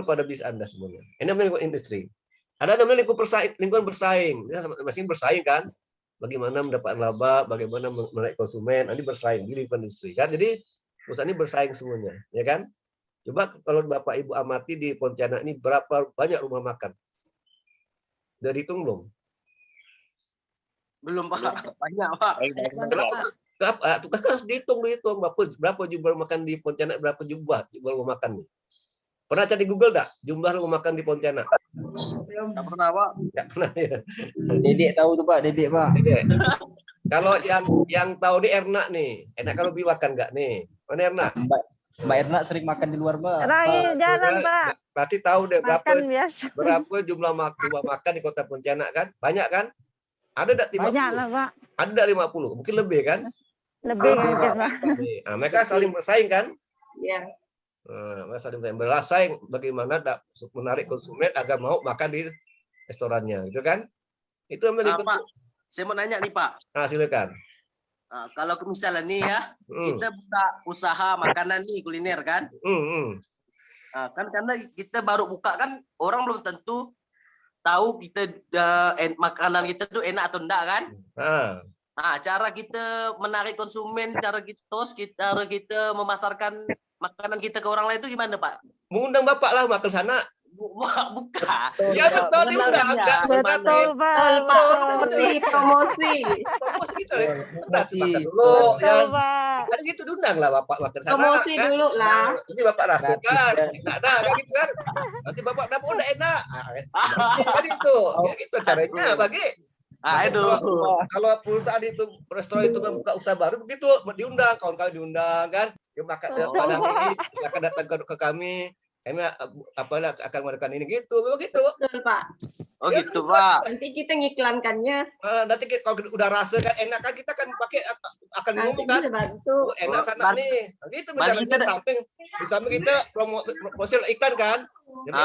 pada bisnis Anda semuanya. Ini namanya lingkungan industri. Ada namanya lingkungan bersaing. Masing-masing bersaing kan? Bagaimana mendapatkan laba, bagaimana menarik konsumen, nanti bersaing di lingkungan industri kan? Jadi perusahaan ini bersaing semuanya, ya kan? Coba kalau Bapak Ibu amati di Pontianak ini berapa banyak rumah makan? Udah dihitung belum? Belum, Pak. Banyak, Pak. Kenapa? Tugas kan harus dihitung. Berapa jumlah makan di Pontianak, berapa jumlah rumah makan nih? Pernah cari di Google enggak jumlah rumah makan di Pontianak? Enggak pernah, Pak. Enggak pernah ya. Dedek tahu tuh Pak, Dedek Pak. Dedek. Kalau yang tahu nih Erna nih. Enak kalau beli makan enggak nih? Mana Erna? Mbak Erna sering makan di luar, Mbak. Terakhir jalan, Pak. Berarti tahu deh Makan biasa. berapa jumlah rumah makan di Kota Pontianak kan? Banyak kan? Ada enggak 50? Banyak lah, Pak. Ada enggak 50? Mungkin lebih kan? Lebih mungkin, Pak. Nah, mereka saling bersaing kan? Iya. Mereka saling bersaing bagaimana menarik konsumen agar mau makan di restorannya, gitu kan? Itu yang paling Pak, saya mau nanya nih Pak. Nah, silakan. Kalau misalnya nih ya, kita buka usaha makanan nih kuliner kan? Kan karena kita baru buka kan, orang belum tentu tahu kita makanan kita tuh enak atau enggak kan? Nah, cara kita menarik konsumen, cara kita memasarkan makanan kita ke orang lain itu gimana Pak? Mengundang Bapak lah makan sana. Buka. Ya betul diundang. Betul, Pak. Promosi. Promosi gitu. Makan dulu. Kan gitu diundang lah Bapak makan sana. Promosi kan? dulu lah. Ini Bapak rasakan. Enak dah kan gitu kan. Nanti Bapak dapat udah enak. Kan itu. Ya gitu caranya bagi. Kalau perusahaan itu restoran itu membuka usaha baru begitu diundang, kawan-kawan diundang kan. Ya makan pada hari ini silakan datang ke kami. Kami akan melakukan ini gitu, begitu. Betul, Pak. Oh gitu, Pak. Nanti kita ngiklankannya. Nanti kalau udah rasa kan enak kan kita kan pakai akan ngomong kan. Bantu. Enak sana nih. Gitu bicara di samping kita promosi iklan kan. Jadi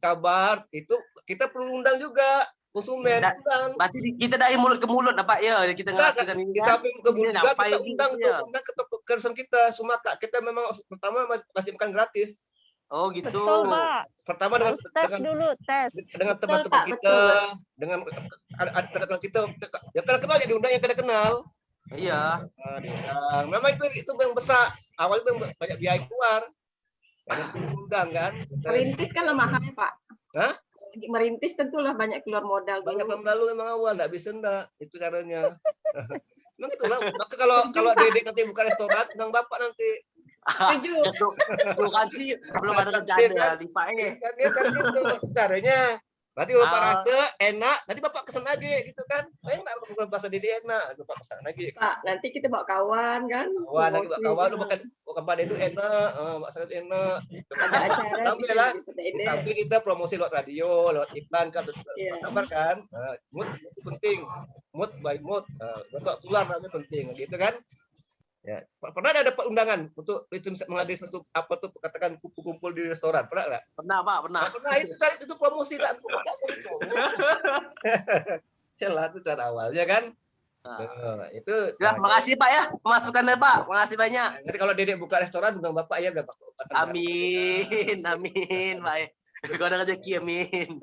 kabar itu kita perlu undang juga konsumen. Berarti kita dari mulut ke mulut Pak ya, kita ngerasakan ini. Di samping ke mulut juga kita undang ke restoran kita. Sumatera kita memang pertama kasih makan gratis. Oh gitu. Betul, Pak. Pertama dengan teman-teman kita, dengan adik-adik kita yang kenal ya diundang, yang kenal. Iya. Memang itu yang besar. Awalnya banyak biaya keluar. Karena diundang kan. Merintis kan mahal ya Pak. Hah? Merintis tentulah banyak keluar modal. Banyak modal memang awal, enggak bisa enggak. Itu caranya. Memang itulah. Maka kalau Dedek nanti buka restoran, undang Bapak nanti. Itu kan sih belum ada rencana di Pak kan gitu caranya. Nanti Bapak rasa enak, nanti Bapak kesan lagi gitu kan. Enak kalau bahasa Dedek enak, Bapak kesan lagi. Pak, nanti kita bawa kawan kan. Wah, nanti bawa kawan makan Pak itu enak, masakan enak. Alhamdulillah. Di samping kita promosi lewat radio, lewat iklan kan, kabar kan. Mood itu penting. Mood by mood. Bentuk tular namanya penting gitu kan. Ya, pernah ada undangan untuk itu menghadiri satu katakan kumpul di restoran, pernah nggak? Pernah Pak, pernah. Pernah itu promosi kan. Yalah itu cara awalnya kan. Itu. Ya, makasih Pak ya, masukannya Pak. Makasih banyak. Nanti kalau Dedek buka restoran undang Bapak ya Bapak. Amin, amin, Pak. Kau ada rezeki, amin.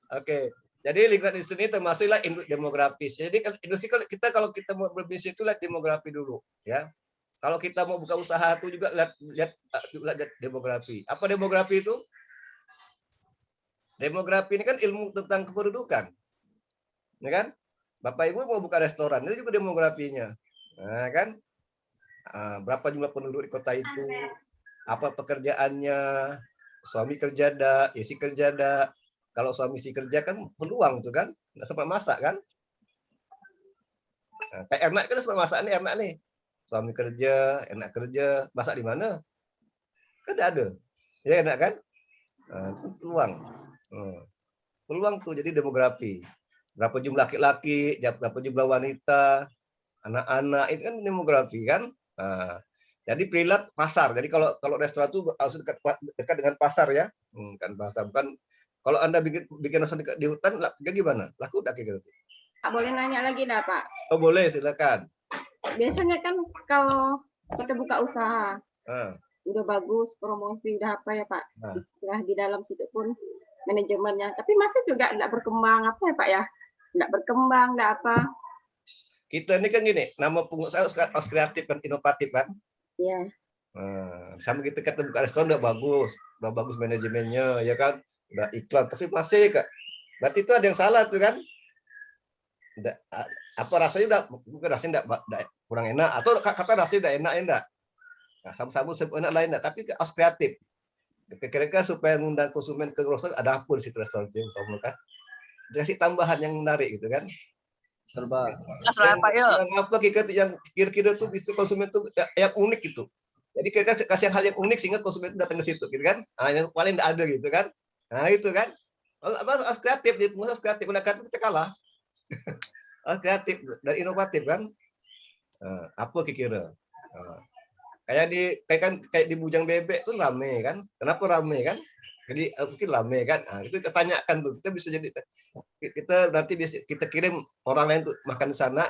Oke. Jadi lingkungan industri ini termasuklah demografis. Jadi industri kalau kita mau berbisnis itu lihat demografi dulu, ya. Kalau kita mau buka usaha itu juga lihat demografi. Apa demografi itu? Demografi ini kan ilmu tentang kependudukan, ya kan? Bapak Ibu mau buka restoran itu juga demografinya, nah, kan? Berapa jumlah penduduk di kota itu? Apa pekerjaannya? Suami kerja ada, istri kerja ada. Kalau suami istri kerja kan peluang tuh kan, nggak sempat masak kan? Nah, kayak enak kan sempat masak nih, enak nih. Suami kerja, enak kerja, masak di mana? Kan ada, ya enak kan? Nah, itu peluang. Peluang tuh jadi demografi. Berapa jumlah laki-laki, berapa jumlah wanita, anak-anak itu kan demografi kan? Nah, jadi perilaku pasar. Jadi kalau restoran itu harus dekat dengan pasar ya, kan pasar bukan. Kalau Anda bikin restoran di hutan, gimana? Laku udah kayak gitu. Boleh nanya lagi dah Pak? Oh boleh, silakan. Biasanya kan kalau kita buka usaha, udah bagus promosi, udah apa ya Pak? Istilah di dalam situ pun manajemennya, tapi masih juga enggak berkembang apa ya Pak ya? Enggak berkembang, enggak apa? Kita ini kan gini, nama pengusaha harus kreatif dan inovatif kan? Iya. Sama kita buka restoran udah bagus manajemennya, ya kan? Udah iklan, tapi masih Kak. Berarti itu ada yang salah tuh kan? Apa rasanya bukan rasanya kurang enak, atau kata rasanya udah enak enggak? Nah, sama-sama enak lain enggak, tapi harus kreatif. Kira-kira supaya mengundang konsumen ke restoran, ada apa di situ restoran itu kamu kan? Kasih tambahan yang menarik gitu kan? Selain Pak Il. Yang apa yang kira-kira tuh bisa konsumen tuh yang unik gitu. Jadi kita kasih hal yang unik sehingga konsumen itu datang ke situ, gitu kan? Nah, yang paling tidak ada gitu kan? Nah itu kan? Harus kreatif, di pengusaha kreatif, udah kreatif kita kalah. Harus kreatif dan inovatif kan? Apa kira-kira? Kayak di Bujang Bebek tuh rame kan? Kenapa rame kan? Jadi mungkin rame kan? Nah, itu kita tanyakan tuh. Kita bisa jadi kita nanti bisa kita kirim orang lain tuh makan di sana.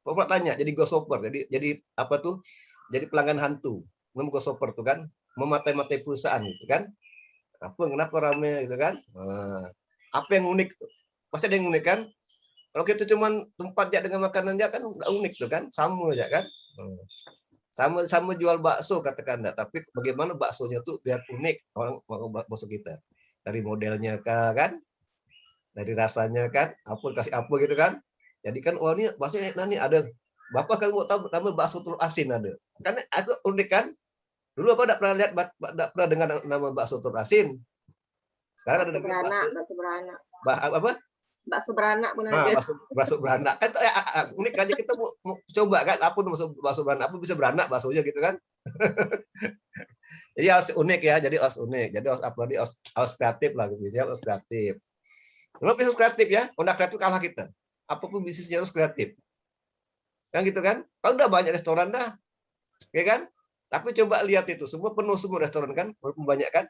Pokoknya tanya, jadi ghost-shopper. Jadi apa tuh? Jadi pelanggan hantu. Ghost-shopper tuh kan? Mematai-matai perusahaan gitu kan? Kenapa rame gitu kan? Apa yang unik? Pasti ada yang unik kan? Kalau kita cuma tempat aja dengan makanan aja kan nggak unik tuh kan? Sama aja kan? Sama jual bakso katakan enggak, tapi bagaimana baksonya tuh biar unik orang mau bakso kita. Dari modelnya kan? Dari rasanya kan? Kasih apa gitu kan? Jadi kan ini bakso ini ada. Bapak kan mau tahu nama bakso telur asin ada. Kan itu unik kan? Dulu apa enggak pernah lihat, enggak pernah dengar nama bakso telur asin. Sekarang ada bakso beranak. Apa? Bakso beranak pun ada. Bakso beranak kan unik aja, kita mau coba kan apa bakso beranak, apa bisa beranak baksonya gitu kan. Jadi harus unik ya, jadi harus unik. Jadi harus kreatif lah gitu ya, harus kreatif. Kalau bisnis kreatif ya, udah kreatif kalah kita. Apapun bisnisnya harus kreatif. Kan gitu kan? Kalau udah banyak restoran dah. Ya kan? Tapi coba lihat itu, semua penuh semua restoran kan, walaupun banyak kan.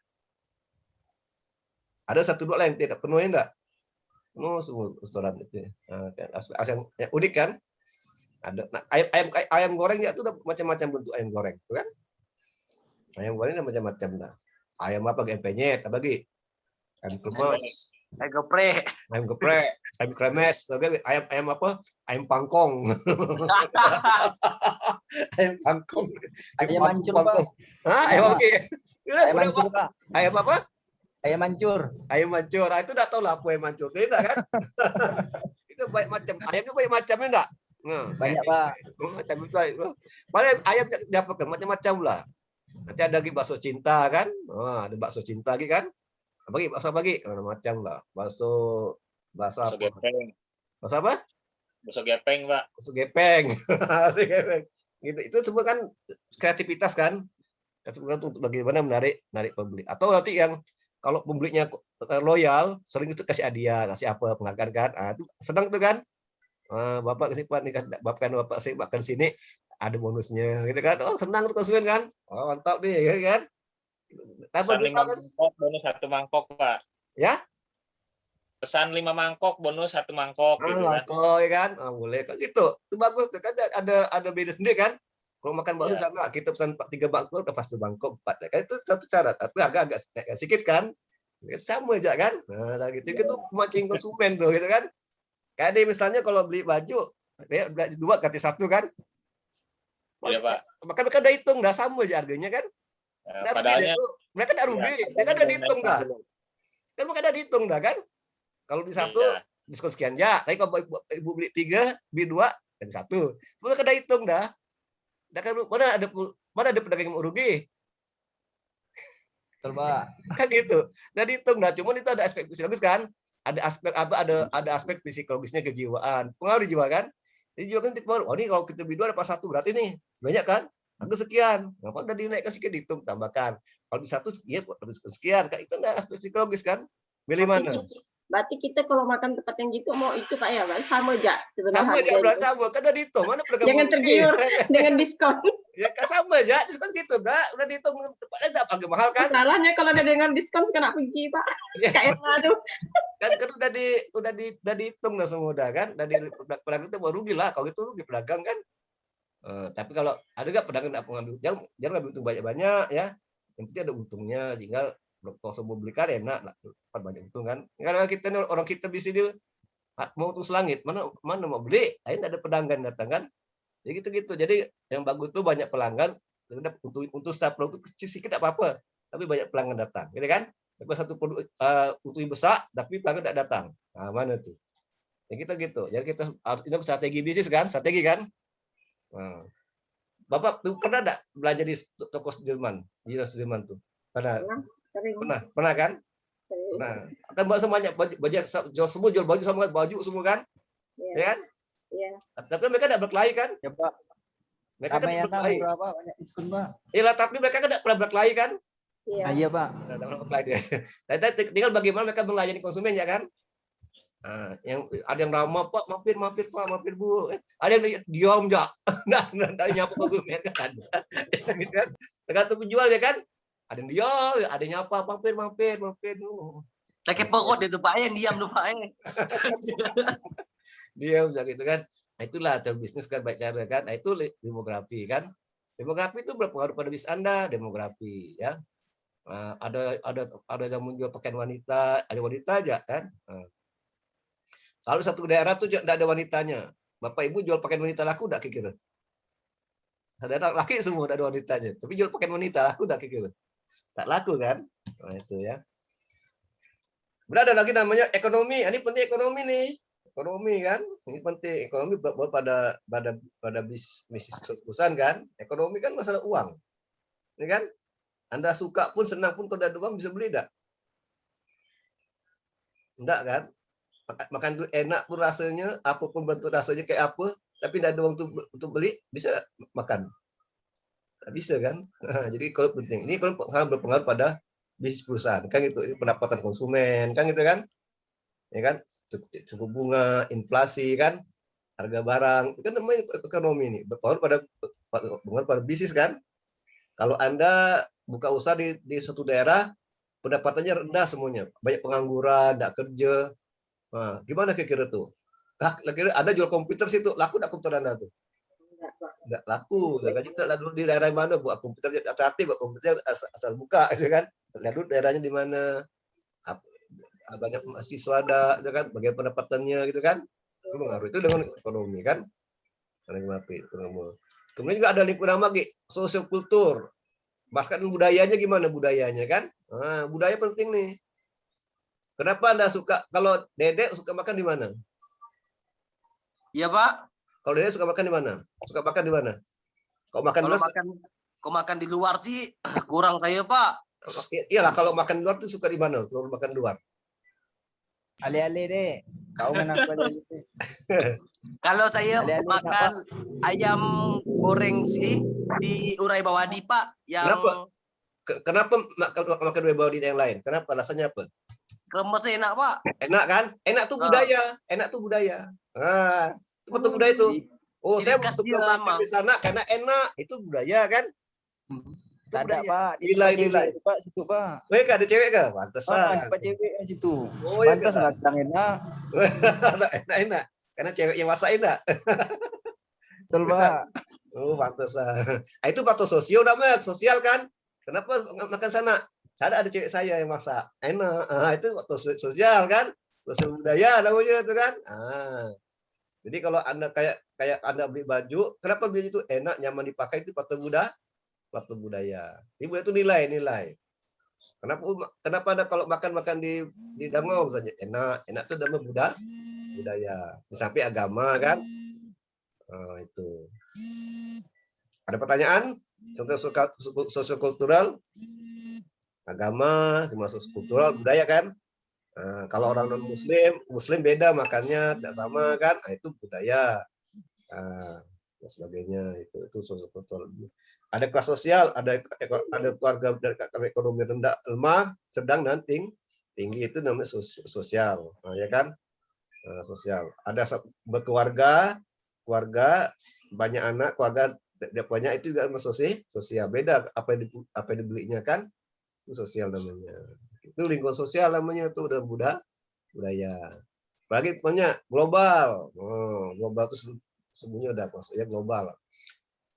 Ada 1-2 lah yang tidak penuh enggak? Semua restoran itu. Yang unik kan? Ada ayam goreng ya itu udah macam-macam bentuk ayam goreng, kan? Ayam goreng macam-macam dah. Ayam apa? Ayam penyet, apa lagi? Ayam kremes, ayam geprek, ayam kremes, ayam apa? Ayam pangkong. Ayam pangkong. Ayam mancur, Pak. Ayam oke. Ayam mancur, Pak. Ayam apa? Ayam mancur. Ayam mancur. Itu udah tahu lah apa ayam mancur. Tidak kan? Itu banyak macam. Ayamnya banyak macamnya enggak? Banyak, Pak. Macam itu. Paling ayam dapatkan macam-macam lah. Nanti ada lagi bakso cinta kan? Ada bakso cinta lagi kan? Bagi bakso macam lah. Bakso apa? Gepeng. Bakso apa? Bakso gepeng, Pak. Bakso gepeng. Gitu. Itu semua kan kreativitas kan? Untuk bagaimana menarik pembeli. Atau nanti yang kalau pembelinya loyal, sering itu kasih hadiah, kasih apa, penghargaan kan. Itu senang tuh kan. Bapak kasih bapak saya makan sini ada bonusnya gitu kan. Senang tuh konsumen kan. Mantap nih ya kan. Pesan 5 mangkok bonus 1 mangkok, Pak. Ya? Pesan 5 mangkok bonus 1 mangkok gitu kan. Mangkok ya kan. Boleh kan gitu. Itu bagus tuh kan, ada beda sendiri kan. Kalau makan bakso sama kita pesan 3 mangkok udah pasti mangkok 4 kan, itu satu cara, tapi agak sedikit kan. Sama aja kan. Nah, gitu itu mancing konsumen tuh gitu kan. Kayak deh misalnya kalau beli baju, ya beli 2 ganti 1 kan. Iya, Pak. Maka mereka udah hitung, udah sama aja harganya kan. Padahalnya mereka udah rugi, mereka udah dihitung dah. Kan mereka udah dihitung dah kan. Kalau beli 1 diskon sekian ya, tapi kalau ibu beli 3, beli 2 ganti 1. Semua mereka udah hitung dah. Mana ada pedagang yang mau rugi? Coba. Kan gitu. Udah dihitung dah. Cuman itu ada aspek psikologis kan. Ada aspek apa? Ada aspek psikologisnya, kejiwaan. Pengaruh jiwa kan. Jadi jiwa kan dipengaruhi. Ini kalau kita beli 2 dapat 1 berarti nih banyak kan? Harga sekian. Kenapa udah dinaikkan sedikit, dihitung, tambahkan. Kalau di 1 ya sekian. Kan itu ada aspek psikologis kan. Milih mana? Berarti kita kalau makan tempat yang gitu mau itu Pak ya, sama aja sebenarnya. Sama aja berarti sama, kan udah dihitung. Mana pedagang jangan tergiur dengan diskon. Ya kan sama aja, diskon gitu enggak, udah dihitung tempatnya enggak pakai mahal kan. Salahnya kalau ada dengan diskon kena pergi Pak. Kayak aduh. Kan udah dihitung lah semua udah kan. Dari pedagang itu baru rugi lah, kalau gitu rugi pedagang kan. Tapi kalau ada enggak pedagang enggak mengambil, jangan ngambil untung banyak-banyak ya. Yang penting ada untungnya sehingga kalau semua belikan enak, dapat banyak untung kan. Karena orang kita bisa dia mau untung selangit, mana mau beli, akhirnya ada pelanggan datang kan. Jadi gitu. Jadi yang bagus tuh banyak pelanggan, untuk setiap produk kecil sedikit tidak apa-apa, tapi banyak pelanggan datang, gitu kan. Tapi satu produk untung besar, tapi pelanggan tidak datang. Nah, mana tuh? Ya kita gitu. Jadi kita harus ini strategi bisnis kan, strategi kan. Nah. Bapak pernah enggak belajar di toko Sudirman, di Sudirman tuh? Pernah kan? Nah, akan bahasa banyak semua jual baju sama baju semua kan? Ya kan? Iya. Tapi mereka tidak berkelahi kan? Ya, Pak. Mereka kan Ramayana berkelahi. berapa banyak diskon, Pak? Iyalah, tapi mereka kan tidak pernah berkelahi kan? Iya. Iya, Pak. Tidak pernah berkelahi dia. Tinggal bagaimana mereka melayani konsumen ya kan? Nah, yang ada yang ramah, Pak, mampir Pak, mampir Bu. Ada yang diam aja, nggak nyapa konsumen kan? Gitu kan? Tergantung penjual ya kan? Ada yang diam, ada yang nyapa, mampir. Kayak pokok dia tuh Pak, yang diam tuh Pak. Diam gitu kan? Nah, itulah cara bisnis kan, baik cara kan? Nah, itu demografi kan? Demografi itu berpengaruh pada bisnis Anda, demografi ya. Ada yang menjual pakaian wanita, ada wanita aja kan? Kalau satu daerah tuh tidak ada wanitanya, Bapak Ibu jual pakaian wanita laku enggak kira-kira? Ada laki semua, ada wanitanya. Tapi jual pakaian wanita laku enggak kira-kira? Tak laku kan? Nah, itu ya. Kemudian ada lagi namanya ekonomi. Ini penting ekonomi nih. Ekonomi kan? Ini penting. Ekonomi pada bisnis perusahaan kan? Ekonomi kan masalah uang. Ini kan? Anda suka pun, senang pun, kalau ada uang bisa beli enggak? Enggak kan? Makan itu enak pun rasanya, apapun bentuk rasanya kayak apa, tapi tidak ada uang untuk beli, bisa makan? Tidak bisa kan? Jadi kalau penting, ini kalau sangat berpengaruh pada bisnis perusahaan, kan itu pendapatan konsumen, kan gitu kan? Ya kan? Suku bunga, inflasi kan, harga barang, itu kan namanya ekonomi ini, berpengaruh pada bisnis kan? Kalau Anda buka usaha di suatu daerah, pendapatannya rendah semuanya, banyak pengangguran, tidak kerja. Nah, gimana kira-kira tuh? Kira-kira Anda jual komputer situ, laku enggak komputer Anda tuh? Enggak laku. Lalu di daerah mana buat komputer, hati-hati buat komputer asal buka gitu kan. Lalu daerahnya di mana? Banyak mahasiswa ada kan, bagaimana pendapatannya gitu kan? Itu mengaruh itu dengan ekonomi kan? Kemudian juga ada lingkungan lagi, sosiokultur. Bahkan budayanya gimana budayanya kan? Nah, budaya penting nih. Kenapa Anda suka, kalau Dedek suka makan di mana? Iya, Pak. Kalau Dedek suka makan di mana? Suka makan di mana? Kalau makan di luar sih kurang saya, Pak. Iyalah, kalau makan di luar tuh suka di mana? Kalau makan di luar. Ale-ale deh. Kau menang gitu. Kalau saya Ale-ale makan ayam goreng sih di Urai Bawadi, Pak. Yang Kenapa makan Urai Bawadi yang lain? Kenapa? Rasanya apa? Kremes enak, Pak. Enak kan? Enak tuh budaya. Enak tuh budaya. Nah, itu betul budaya itu. Oh, saya suka makan di sana karena enak. Itu budaya kan? Itu ada, budaya. Pak. Nilai-nilai. Pak, situ, Pak. Oh, ada cewek kah? Pantesan. Pak cewek yang situ. Oh, pantas nggak enak. Enak. Karena cewek yang masak enak. Betul, Pak. Oh, pantesan. Itu faktor sosial namanya, sosial kan? Kenapa makan sana? Ada cewek saya yang masak, enak. Itu faktor sosial kan? Sosial budaya namanya itu kan? Jadi kalau Anda kayak Anda beli baju, kenapa beli itu enak, nyaman dipakai, itu faktor budaya. Ini budaya itu nilai. Kenapa Anda kalau makan di Danau saja enak itu namanya budaya. Di samping agama kan? Itu. Ada pertanyaan? Sosiokultural, agama, termasuk kultural, budaya kan? Kalau orang non Muslim beda makannya, tidak sama kan? Itu budaya. Dan sebagainya itu sosiokultural. Ada kelas sosial, ada keluarga dari ekonomi rendah, lemah, sedang dan tinggi, itu namanya sosial, ya kan? Sosial. Ada berkeluarga, banyak anak, keluarga banyak, itu juga sosial. Beda apa yang dibelinya kan? Itu sosial namanya. Itu lingkungan sosial namanya, itu udah budaya. Apalagi namanya global. Global itu semuanya udah maksudnya global.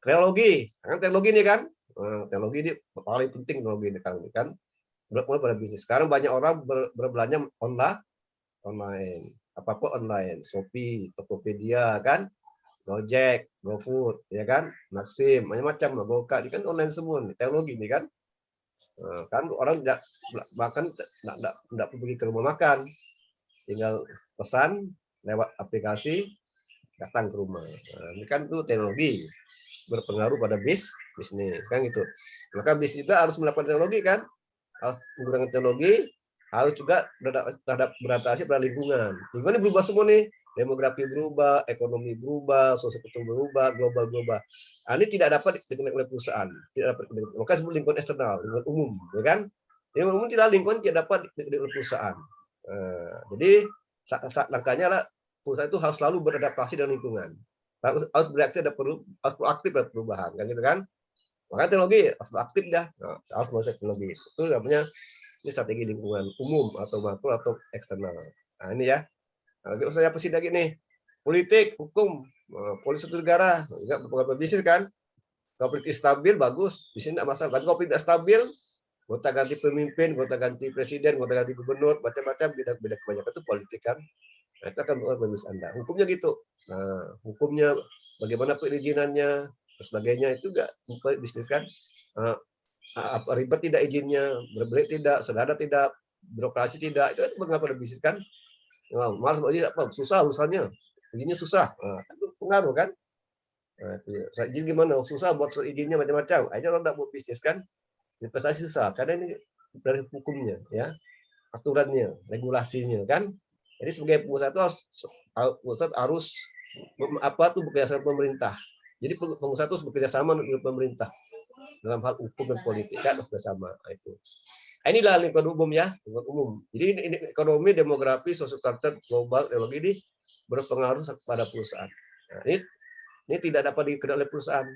Teknologi, kan teknologi ini kan? Teknologi ini paling penting, teknologi ini kan. Mulai pada bisnis. Sekarang banyak orang berbelanja online. Apa-apa online. Shopee, Tokopedia kan? Gojek, GoFood, ya kan? Maxim, macam-macam, Goka, ini kan online semua, teknologi ini kan. Kan orang bahkan tidak pergi ke rumah makan, tinggal pesan lewat aplikasi, datang ke rumah. Ini kan itu teknologi berpengaruh pada bisnis kan gitu. Maka bisnis juga harus melakukan teknologi kan, harus menggunakan teknologi, harus juga beradaptasi pada lingkungan. Lingkungan ini berubah semua nih. demografi berubah, ekonomi berubah, sosial berubah, global berubah. Ini tidak dapat dikendalikan oleh perusahaan, tidak dapat dikendalikan. Maka disebut lingkungan eksternal, lingkungan umum, ya kan? Lingkungan umum tidak lingkungan tidak dapat dikendalikan oleh perusahaan. Jadi langkahnya lah perusahaan itu harus selalu beradaptasi dengan lingkungan, harus bereaksi, harus proaktif pada perubahan, kan gitu kan? Makanya teknologi harus proaktif dah, harus masuk teknologi. Itu namanya ini strategi lingkungan umum atau makro atau eksternal. Nah ini ya. Nah, saya apa sih lagi nih? Politik, hukum, polisi satu negara, juga berpengaruh bisnis kan? Kalau politik stabil bagus, bisnis tidak masalah. Tapi kalau tidak stabil, gonta ganti pemimpin, gonta ganti presiden, gonta ganti gubernur, macam-macam, beda kebanyakan itu politik kan? Nah, itu akan mempengaruhi bisnis Anda. Hukumnya gitu. Nah, hukumnya bagaimana perizinannya, dan sebagainya itu juga bisnis kan? Ribet tidak izinnya, berbelit tidak, sedara tidak, birokrasi tidak, itu mengapa bisnis kan? Malas apa? Susah urusannya, izinnya susah, itu pengaruh kan? Nah, izin gimana? Susah buat izinnya macam-macam. Akhirnya orang tidak buat bisnis kan? Investasi susah karena ini dari hukumnya, ya, aturannya, regulasinya kan. Jadi sebagai pengusaha itu harus bekerja sama pemerintah. Jadi pengusaha itu bekerja sama dengan pemerintah dalam hal hukum dan politik kan bersama itu. Inilah lingkungan umum ya, lingkungan umum. Jadi ini ekonomi, demografi, sosial global, teknologi ini berpengaruh pada perusahaan. Nah, ini tidak dapat dikendalikan oleh perusahaan.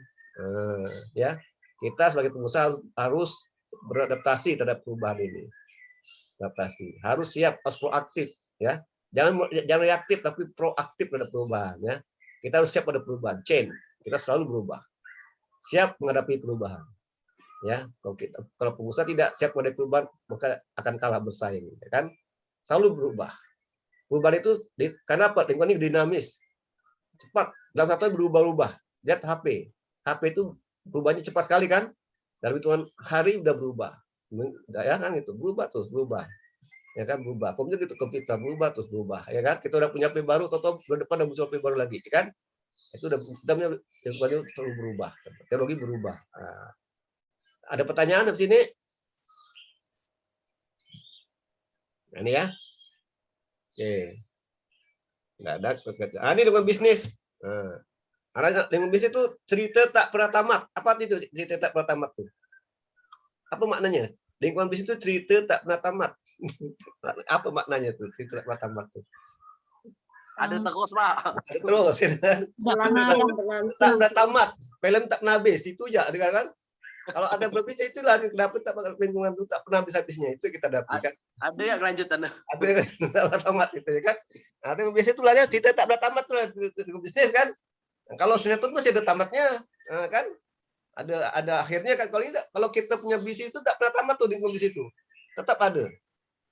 Ya, kita sebagai pengusaha harus beradaptasi terhadap perubahan ini. Adaptasi, harus siap, harus proaktif, ya. Jangan reaktif tapi proaktif terhadap perubahan, ya. Kita harus siap pada perubahan, change. Kita selalu berubah. Siap menghadapi perubahan. Ya, kalau pengusaha tidak siap menghadapi perubahan, maka akan kalah bersaing, ya kan? Selalu berubah. Perubahan itu karena apa? Lingkungan ini dinamis, cepat. Dalam satu hari berubah-ubah. Lihat HP. HP itu perubahannya cepat sekali kan? Dalam hitungan hari udah berubah. Ya kan itu berubah terus berubah. Ya kan berubah. Komputer gitu, komputer berubah terus berubah. Ya kan? Kita udah punya HP baru, atau bulan depan udah muncul HP baru lagi, ya kan? Itu udah selalu berubah. Teknologi berubah. Nah, ada pertanyaan di sini? Nah, ini ya. Oke. Nggak ada. Ini lingkungan bisnis. Nah, lingkungan bisnis itu cerita tak pernah tamat. Apa itu cerita tak pernah tamat tuh? Apa maknanya? Lingkungan bisnis itu cerita tak pernah tamat. Apa maknanya tuh? Cerita tak pernah tamat tuh. Ada terus, Pak. Ada terus. Tak pernah tamat. Film tak pernah habis. Itu aja, kan? Kalau ada berbisnis itulah kenapa lingkungan itu tak pernah habis-habisnya. Itu kita dapatkan. Ada ya kelanjutan. Ada yang tak pernah tamat itu ya kan. Nah, bisnis itu lah ya, cerita tak pernah tamat tuh bisnis kan. Nah, kalau sinetron masih ada tamatnya, kan? Ada akhirnya kan. Kalau kita punya bisnis itu tak pernah tamat tuh di bisnis itu. Tetap ada.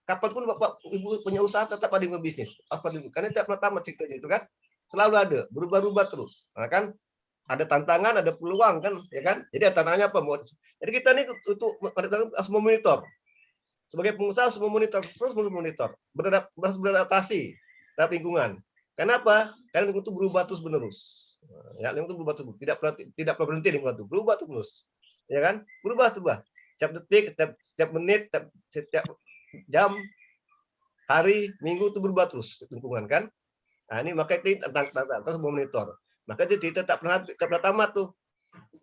Kapanpun Bapak Ibu punya usaha tetap ada yang bisnis. Karena tidak pernah tamat ceritanya itu kan. Selalu ada, berubah-ubah terus. Nah, kan ada tantangan, ada peluang kan, ya kan? Jadi tantangannya apa? Jadi kita ini untuk harus memonitor. Sebagai pengusaha harus memonitor, terus memonitor, beradaptasi terhadap lingkungan. Kenapa? Karena lingkungan itu berubah terus menerus. Ya, lingkungan itu berubah terus, tidak pernah berhenti lingkungan itu, berubah terus. Ya kan? Berubah. Setiap detik, setiap menit, setiap jam, hari, minggu itu berubah terus lingkungan kan. Nah, ini makanya kita harus memonitor. Maka kita tak pernah tamat tuh.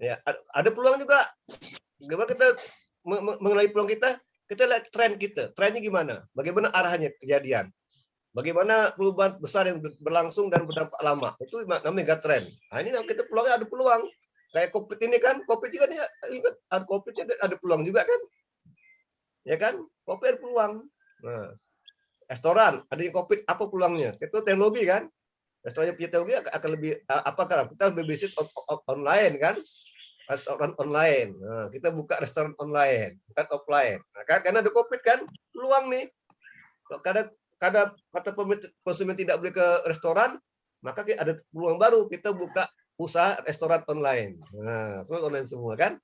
Ya, ada peluang juga. Gimana kita mengenali peluang kita? Kita lihat tren kita. Trennya gimana? Bagaimana arahnya kejadian? Bagaimana perubahan besar yang berlangsung dan berdampak lama? Itu namanya megatrend. Nah, ini kita peluangnya ada peluang. Kayak COVID ini kan, COVID juga ada COVID ada peluang juga kan? Ya kan? COVID ada peluang. Nah, restoran ada yang COVID, apa peluangnya? Itu teknologi kan? Restorannya punya teknologi akan lebih apakah kita berbisnis online kan, restoran online. Nah, kita buka restoran online bukan offline. Nah, kan karena ada COVID kan peluang nih. Kadang kata konsumen tidak boleh ke restoran, maka ada peluang baru kita buka usaha restoran online. Nah, semua online semua kan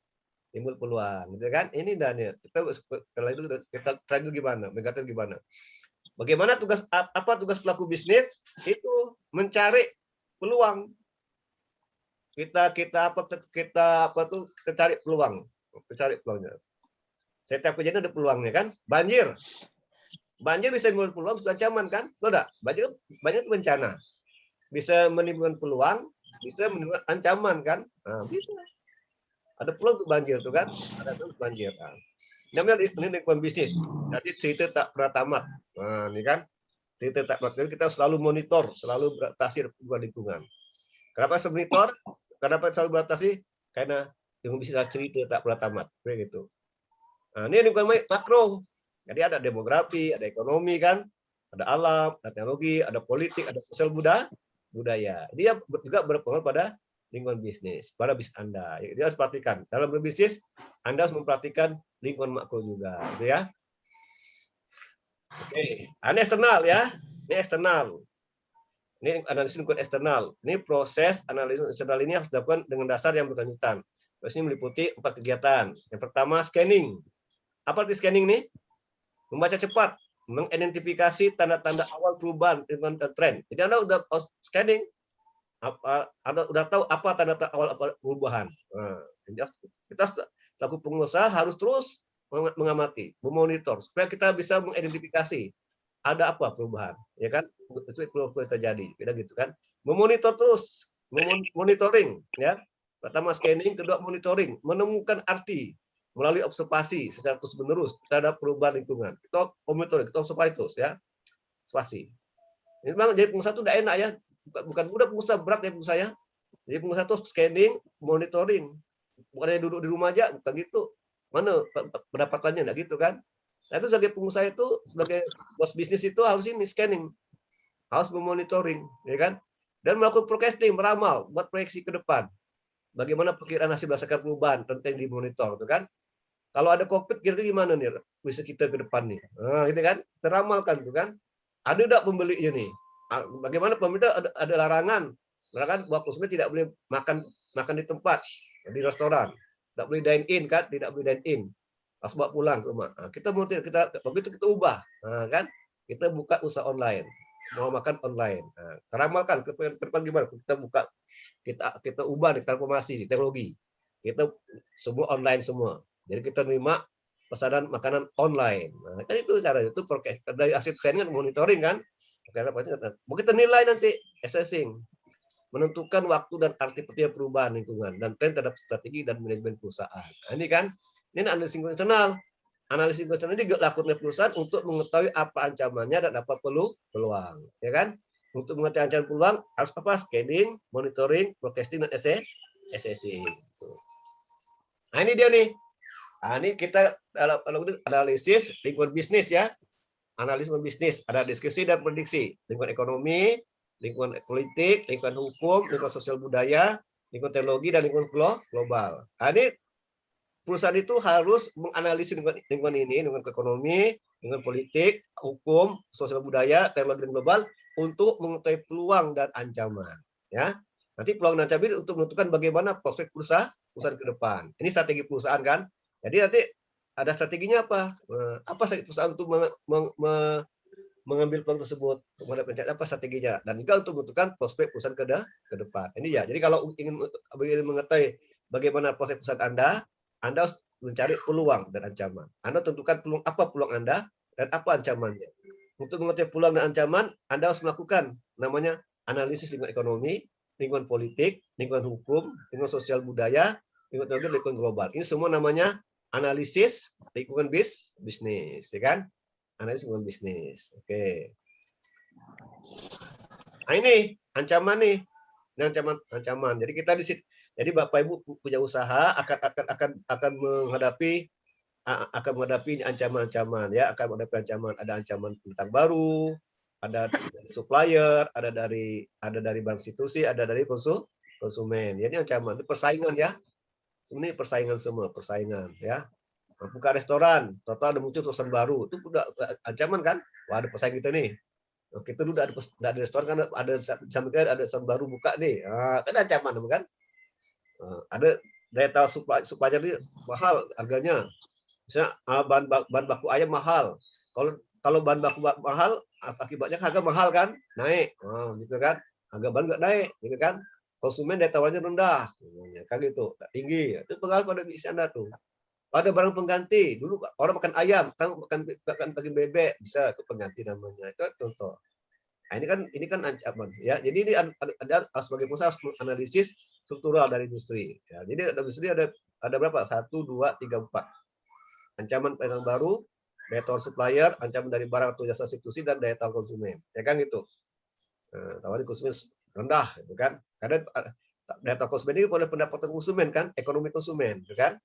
timbul peluang, gitu kan? Ini dan ya kita try gimana, megatrend gimana? Bagaimana tugas pelaku bisnis itu mencari peluang. Kita cari peluang, cari peluangnya. Setiap kejadian ada peluangnya kan. Banjir bisa menimbulkan peluang, sudah ancaman kan? Loh, banjir itu bencana. bisa menimbulkan peluang, bisa menimbulkan ancaman kan? Nah, bisa. Ada peluang untuk banjir tuh kan? Ada peluang untuk banjir kan? Namanya ini lingkungan bisnis. Jadi cerita tak pernah tamat. Nah, ini kan cerita tak pernah. Kita selalu monitor, selalu beradaptasi dengan lingkungan. Kenapa saya monitor? Kenapa selalu beradaptasi? Karena yang bisa cerita tak pernah tamat, begitu. Nah, ini lingkungan makro. Jadi ada demografi, ada ekonomi kan, ada alam, ada teknologi, ada politik, ada sosial budaya. Dia juga berpengaruh pada lingkungan bisnis, pada bisnis Anda. Jadi harus perhatikan dalam berbisnis, Anda harus memperhatikan lingkungan makro juga, gitu ya. Oke, ini eksternal ya, ini eksternal. Ini analisis lingkungan eksternal. Ini proses analisis eksternal ini harus dilakukan dengan dasar yang berkelanjutan. Terus ini meliputi 4 kegiatan. Yang pertama scanning. Apa arti scanning nih? Membaca cepat, mengidentifikasi tanda-tanda awal perubahan lingkungan dan tren. Jadi Anda udah scanning, Anda udah tahu apa tanda-tanda awal perubahan. Nah, kita selaku pengusaha harus terus mengamati, memonitor supaya kita bisa mengidentifikasi ada apa perubahan, ya kan? Itu perubahan terjadi, beda gitu kan? Memonitor terus, monitoring, ya. Pertama scanning, kedua monitoring, menemukan arti melalui observasi secara terus-menerus terhadap perubahan lingkungan. Kita monitoring, kita observasi terus, ya. Observasi. Ini memang jadi pengusaha itu udah enak ya, bukan udah pengusaha berat ya pengusaha ya. Jadi pengusaha itu scanning, monitoring, bukannya duduk di rumah aja, bukan gitu. Mana pendapatannya, enggak gitu kan? Tapi sebagai pengusaha itu, sebagai bos bisnis itu harus ini scanning, harus memonitoring, ya kan? Dan melakukan forecasting, meramal, buat proyeksi ke depan. Bagaimana perkiraan hasil berdasarkan perubahan, penting dimonitor, tuh kan? Kalau ada COVID, kira-kira gimana nih bisnis kita ke depan nih? Nah, gitu kan? Teramalkan, tuh kan? Ada enggak pembelinya nih? Bagaimana pemerintah ada larangan bahwa konsumen tidak boleh makan di tempat, di restoran, tidak boleh dine in kan? Tidak boleh dine in. Harus bawa pulang ke rumah. Nah, kita begitu kita ubah, nah, kan? Kita buka usaha online, mau makan online. Nah, teramalkan ke depan gimana? Kita buka, kita ubah transformasi teknologi. Kita semua online semua. Jadi kita terima pesanan makanan online. Nah, kan itu cara itu forecast dari hasil training monitoring kan. Kita nilai nanti assessing, menentukan waktu dan arti pentingnya perubahan lingkungan dan tren terhadap strategi dan manajemen perusahaan. Nah, ini kan. Ini analisis lingkungan eksternal. Analisis lingkungan eksternal ini dilakukan oleh perusahaan untuk mengetahui apa ancamannya dan apa peluang, ya kan? Untuk mengetahui ancaman peluang harus apa? Scanning, monitoring, forecasting dan assessing. Nah, ini dia nih. Nah, ini kita dalam analisis lingkungan bisnis ya. Analisis bisnis ada deskripsi dan prediksi. Lingkungan ekonomi, lingkungan politik, lingkungan hukum, lingkungan sosial budaya, lingkungan teknologi dan lingkungan global. Nah, ini perusahaan itu harus menganalisis lingkungan ini, lingkungan ekonomi, lingkungan politik, hukum, sosial budaya, teknologi dan global untuk mengetahui peluang dan ancaman. Ya, nanti peluang dan ancaman untuk menentukan bagaimana prospek perusahaan ke depan. Ini strategi perusahaan kan. Jadi nanti ada strateginya apa? Apa strategi perusahaan untuk mengambil peluang tersebut, apa strateginya, dan juga untuk menentukan prospek perusahaan ke depan. Ini ya. Jadi kalau ingin mengetahui bagaimana prospek perusahaan Anda harus mencari peluang dan ancaman. Anda tentukan peluang Anda dan apa ancamannya. Untuk mengetahui peluang dan ancaman, Anda harus melakukan namanya analisis lingkungan ekonomi, lingkungan politik, lingkungan hukum, lingkungan sosial budaya, lingkungan teknologi, lingkungan global. Ini semua namanya analisis lingkungan bisnis, ya kan? Analisis lingkungan bisnis. Oke. Nah, ini ancaman nih. Ini ancaman. Jadi kita di sini. Jadi Bapak Ibu punya usaha akan menghadapi ancaman-ancaman ya, akan menghadapi ancaman. Ada ancaman pendatang baru, ada supplier, ada dari bank institusi, ada dari konsumen. Jadi ancaman itu persaingan ya. Ini persaingan semua, persaingan ya. Buka restoran, total ada muncul restoran baru, itu udah ancaman kan? Wah, ada persaingan kita nih. Kita dulu ada restoran kan, ada restoran baru buka nih. Kan ancaman kan? Ada daya tahan supplier ini mahal harganya. Misalnya bahan baku ayam mahal. Kalau bahan baku mahal, akibatnya harga mahal kan, naik. Gitu kan? Harga bahan nggak naik, gitu kan? Konsumen daya tawarnya rendah, kan gitu, tinggi. Itu pengaruh pada bisnis Anda tuh. Ada barang pengganti. Dulu orang makan ayam, kan makan bebek, bisa itu pengganti namanya. Itu contoh. Nah, ini kan ancaman ya. Jadi ini ada sebagai pusat analisis struktural dari industri. Ya, jadi industri ada berapa? 1, 2, 3, 4. Ancaman pelayanan baru, daya tawar supplier, ancaman dari barang atau jasa substitusi, dan daya tawar konsumen. Ya kan gitu. Tawaran konsumen rendah, gitu kan? Karena daya tawar konsumen ini oleh pendapatan konsumen kan, ekonomi konsumen, gitu kan?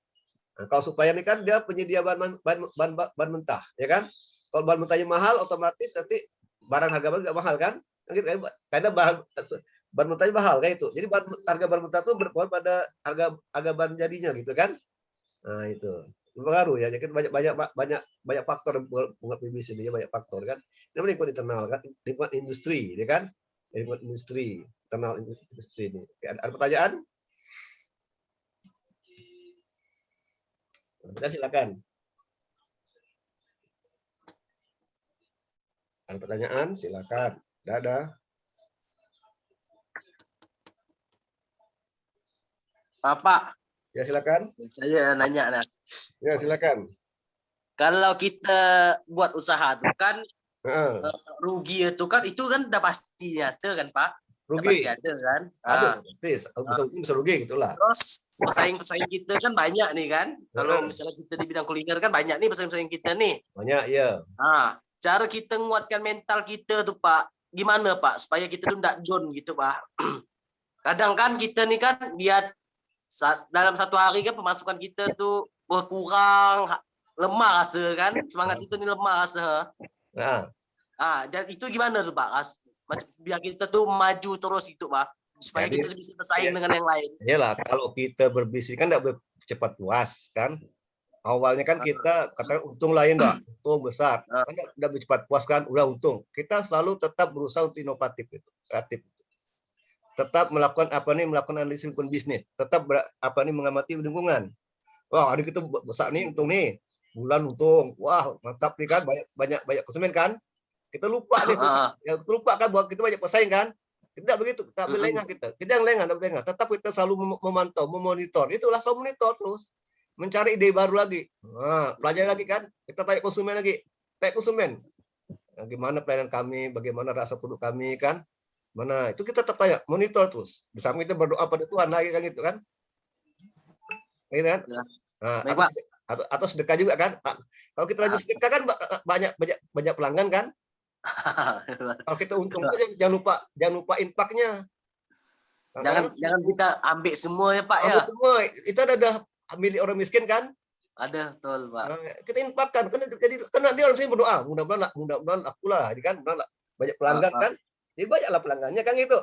Nah, kalau supplier ini kan dia penyedia bahan mentah, ya kan? Kalau bahan mentahnya mahal, otomatis nanti barang harga bahan nggak mahal kan? Karena bahan mentahnya mahal kayak itu. Jadi harga bahan mentah itu berpengaruh pada harga bahan jadinya gitu kan? Nah itu berpengaruh ya. Jadi banyak faktor yang mengaruhi bisnis ini, banyak faktor kan. Ini lingkungan internal kan, lingkungan industri, ya kan? Lingkungan industri, internal industri ini. Ada pertanyaan? Silakan. Ada pertanyaan? Silakan. Ada. Pak. Ya silakan. Saya nanya nah. Ya silakan. Kalau kita buat usaha tuh kan rugi itu kan udah pasti nyata kan Pak? Rugi. Pasti ada kan? Ada pasti. Bisa rugi gitulah. Terus pesaing-pesaing kita kan banyak nih kan? Kalau misalnya kita di bidang kuliner kan banyak nih pesaing-pesaing kita nih. Banyak ya. Nah, cara kita menguatkan mental kita tuh Pak, gimana Pak? Supaya kita tuh tidak down gitu Pak. Kadang kan kita nih kan lihat dalam satu hari kan pemasukan kita tuh berkurang, lemah rasa kan? Semangat kita nih lemah rasa. Nah. Dan itu gimana tuh Pak? Biar kita tuh maju terus gitu Pak. Supaya kita bisa bersaing dengan yang lain. Iyalah, kalau kita berbisnis kan tidak cepat puas kan. Awalnya kan kita katakan untung lain enggak, untung besar. Kan enggak cepat puas kan, udah untung. Kita selalu tetap berusaha untuk inovatif itu, kreatif. Tetap melakukan melakukan analisis lingkungan bisnis, tetap mengamati lingkungan. Wah, hari kita besar nih untung nih. Bulan untung. Wah, mantap nih kan, banyak konsumen kan. Kita lupa nih, lupa kan bahwa kita banyak pesaing kan. Tidak begitu, kita ambil lengah kita. Kita yang lengah, tetap kita selalu memantau, memonitor. Itulah selalu monitor terus. Mencari ide baru lagi. Belajar lagi kan. Kita tanya konsumen lagi. Tanya konsumen. Bagaimana pelayanan kami, bagaimana rasa produk kami kan. Mana itu kita tetap tanya, monitor terus. Di samping kita berdoa pada Tuhan lagi kan gitu kan. Gitu kan? Nah, atau sedekah juga kan. Kalau kita lanjut sedekah kan banyak pelanggan kan. Kalau kita untung itu jangan lupa infaknya. Jangan kita ambil semua ya Pak ya. Ambil semua. Itu ada milik orang miskin kan? Ada, betul Pak. Kita infakkan kan, jadi karena dia orang sini berdoa, mudah-mudahan akulah, kan banyak pelanggan kan. Jadi banyaklah pelanggannya kan gitu.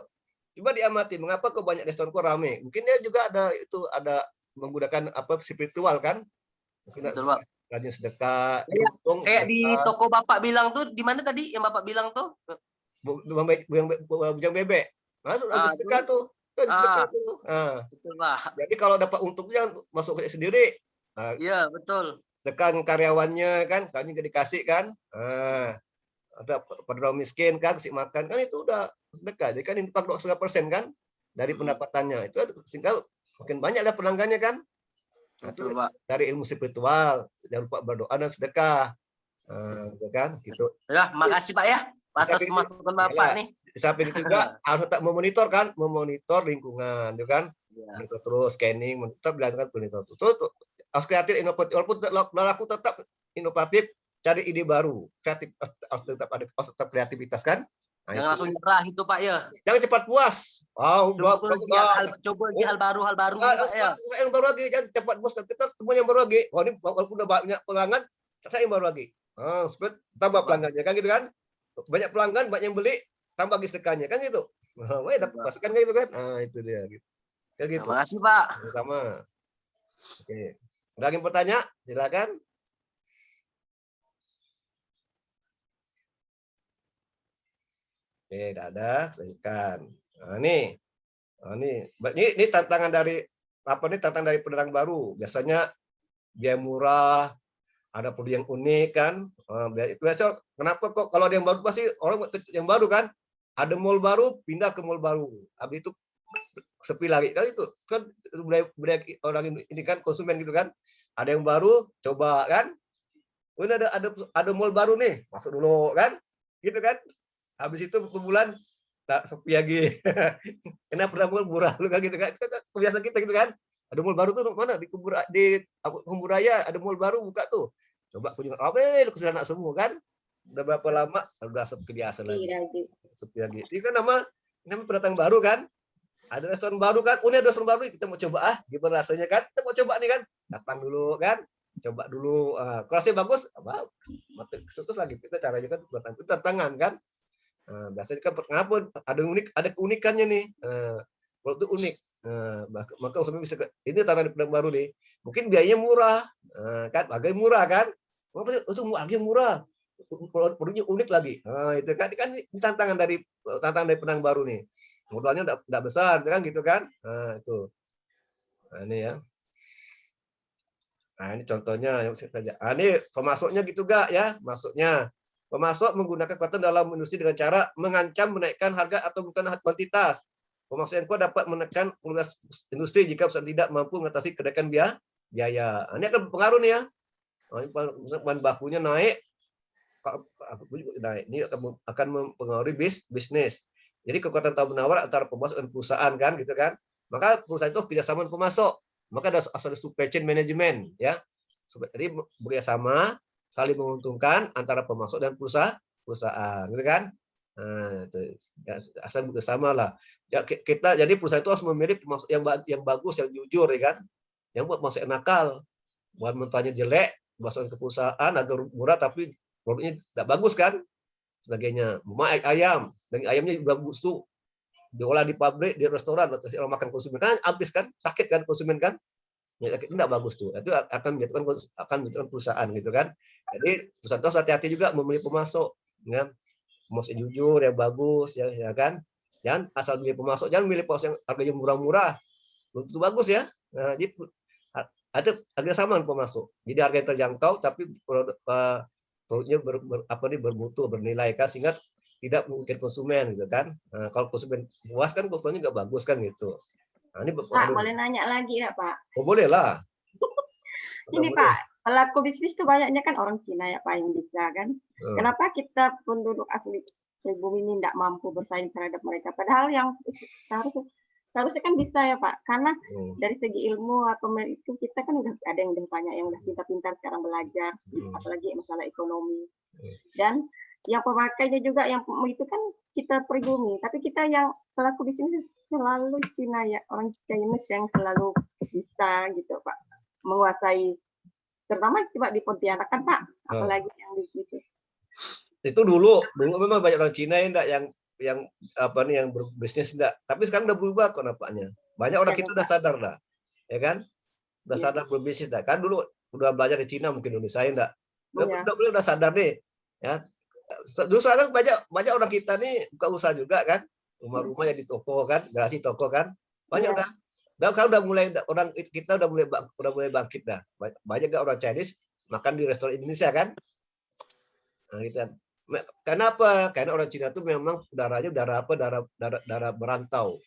Coba diamati mengapa kok banyak restoran kok rame. Mungkin dia juga ada menggunakan spiritual kan? Mungkin betul Pak. Rajin sedekah. Kayak di toko Bapak bilang tuh, di mana tadi yang Bapak bilang tuh? Bujang bebek. Masuk lagi sedekah tuh. Sedekah tuh. Betul Pak. Jadi kalau dapat untungnya masuk ke sendiri. Iya, betul. Tekan karyawannya kan, kami nggak dikasih kan. Atau pada miskin kan, kasih makan kan, itu udah sedekah. Jadi kan infak 2,5% kan dari pendapatannya. Itu sehingga makin banyak lah pelanggannya kan. Betul, Pak. Dari ilmu spiritual, jangan lupa berdoa dan sedekah. Kan gitu. Ya, makasih Pak ya atas masukan Bapak nih. Di samping itu juga harus tetap memonitor kan, memonitor lingkungan, gitu kan. Monitor terus scanning, monitor bilang monitor terus harus kreatif, inovatif. Walaupun laku tetap inovatif, cari ide baru, kreatif, harus tetap kreativitas kan. Jangan langsung nyerah itu Pak ya. Jangan cepat puas. Coba hal baru ya. Yang baru lagi, jangan cepat puas. Kita semua yang baru lagi. Ini walaupun udah banyak pelanggan, saya yang baru lagi. Supaya tambah pelanggannya kan gitu kan. Banyak pelanggan, banyak yang beli, tambah lagi sedekahnya kan gitu. Dapat masukan kan gitu kan. Itu dia gitu. Kayak gitu. Terima kasih Pak. Sama. Oke. Ada yang bertanya? Silakan. Oke, tidak ada, lanjutkan. Ini tantangan dari tantangan dari pedagang baru. Biasanya biaya murah, ada produk yang unik kan. Biasa kenapa kok kalau ada yang baru pasti orang yang baru kan. Ada mall baru, pindah ke mall baru. Habis itu sepi lagi kan, itu kan budaya orang ini kan, konsumen gitu kan. Ada yang baru, coba kan. Ini ada mall baru nih, masuk dulu kan. Gitu kan. Habis itu per bulan tak sepi lagi. Kenapa pernah murah lu kan gitu kan? Itu kan kebiasaan kita gitu kan. Ada mall baru tuh mana di Kumbur Raya ada mall baru buka tuh. Coba kunjungan rame ke sana semua kan. Udah berapa lama udah kebiasaan lagi. Sepi lagi. Itu kan nama pendatang baru kan. Ada restoran baru kan. Ada restoran baru kita mau coba gimana rasanya kan? Kita mau coba nih kan. Datang dulu kan. Coba dulu. Kalau rasanya bagus, terus lagi kita caranya kan itu tantangan kan. Biasanya kan kenapa ada keunikannya nih. Kalau itu unik, maka konsumen bisa ini tantangan yang baru nih. Mungkin biayanya murah, kan? Harganya murah kan? Harganya murah, produknya unik lagi. Itu kan ini tantangan dari pendatang baru nih. Modalnya tidak besar, kan gitu kan? Itu. Nah, ini ya. Nah, ini contohnya yang saja. Ini pemasoknya gitu gak ya? Masuknya. Pemasok menggunakan kekuatan dalam industri dengan cara mengancam menaikkan harga atau bukan kuantitas. Pemasok yang kuat dapat menekan kualitas industri jika perusahaan tidak mampu mengatasi kenaikan biaya. Ini akan berpengaruh nih ya. Bahan bakunya naik, ini akan mempengaruhi bisnis. Jadi kekuatan tawar menawar antara pemasok dan perusahaan kan gitu kan. Maka perusahaan itu kerjasama dengan pemasok. Maka ada supply chain management ya. Jadi bekerjasama saling menguntungkan antara pemasok dan perusahaan gitu kan. Asal bekerjasama lah. Ya, jadi perusahaan itu harus memilih pemasok yang bagus, yang jujur ya kan. Yang buat pemasok yang nakal. Buat mentahnya jelek, masuk ke perusahaan agar murah tapi produknya tidak bagus kan. Sebagainya. Ayam, daging ayamnya bagus tuh. Diolah di pabrik, di restoran, orang makan konsumen kan habis kan, sakit kan konsumen kan. Ya, itu tidak bagus tuh. Itu akan menjatuhkan perusahaan gitu kan. Jadi perusahaan itu hati-hati juga memilih pemasok, ya. Pemasok yang jujur, yang bagus, ya kan. Jangan asal milih pemasok, jangan milih pemasok yang harganya murah-murah. Itu bagus ya. Nah, jadi ada harga sama dengan pemasok. Jadi harga yang terjangkau tapi produknya bermutu, bernilai kan sehingga tidak mungkin konsumen gitu kan. Nah, kalau konsumen puas kan konsumennya nggak bagus kan gitu. Nah, ini Pak, boleh nanya lagi ya Pak? Oh boleh lah. Ini Pak, pelaku bisnis itu banyaknya kan orang Cina ya Pak yang bisa kan. Kenapa kita penduduk asli pribumi ini tidak mampu bersaing terhadap mereka? Padahal yang seharusnya kan bisa ya Pak. Karena dari segi ilmu atau itu kita kan udah ada yang udah banyak yang udah pintar-pintar sekarang belajar, apalagi masalah ekonomi. Dan yang pemakainya juga yang itu kan kita pribumi, tapi kita yang pelaku bisnis selalu Cina ya, orang Chinese yang selalu bisa gitu Pak menguasai, terutama coba di Pontianak kan Pak, apalagi yang di situ. Itu dulu memang banyak orang Cina yang berbisnis enggak, tapi sekarang udah berubah kok nampaknya. Banyak orang kita udah sadar dah, ya kan? Udah sadar berbisnis dah. Kan dulu udah belajar di Cina mungkin Indonesia enggak. Udah sadar nih, ya. Dulu sekarang banyak orang kita nih buka usaha juga kan, rumah-rumah yang di toko kan, garasi toko kan, banyak udah mulai orang kita udah mulai bangkit dah. Banyak gak orang Chinese makan di restoran Indonesia kan? Nah, gitu. Kenapa? Karena orang Cina itu memang darah merantau.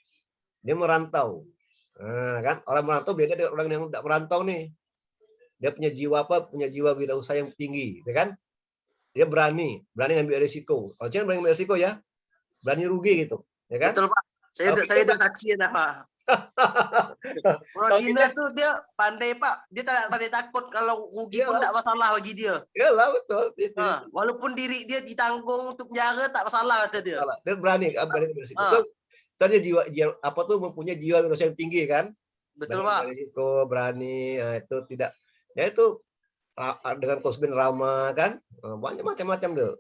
Dia merantau. Nah, kan orang merantau beda dengan orang yang tidak merantau nih. Dia punya jiwa wirausaha yang tinggi, ya kan? Dia berani ngambil risiko. Orang Cina berani ngambil risiko ya, berani rugi gitu, ya kan? Betul Pak. Saya udah saksi ya Pak. Orang Cina tuh dia pandai Pak. Dia tak pandai takut kalau rugi pun tak masalah bagi dia. Iyalah betul. Walaupun diri dia ditanggung untuk penjara tak masalah kata dia. Dia berani ngambil risiko. Tadi jiwa mempunyai jiwa wirausaha yang tinggi kan? Betul Pak. Risiko, berani, itu tidak. Ya itu dengan konsumen ramah kan, banyak macam-macam tuh.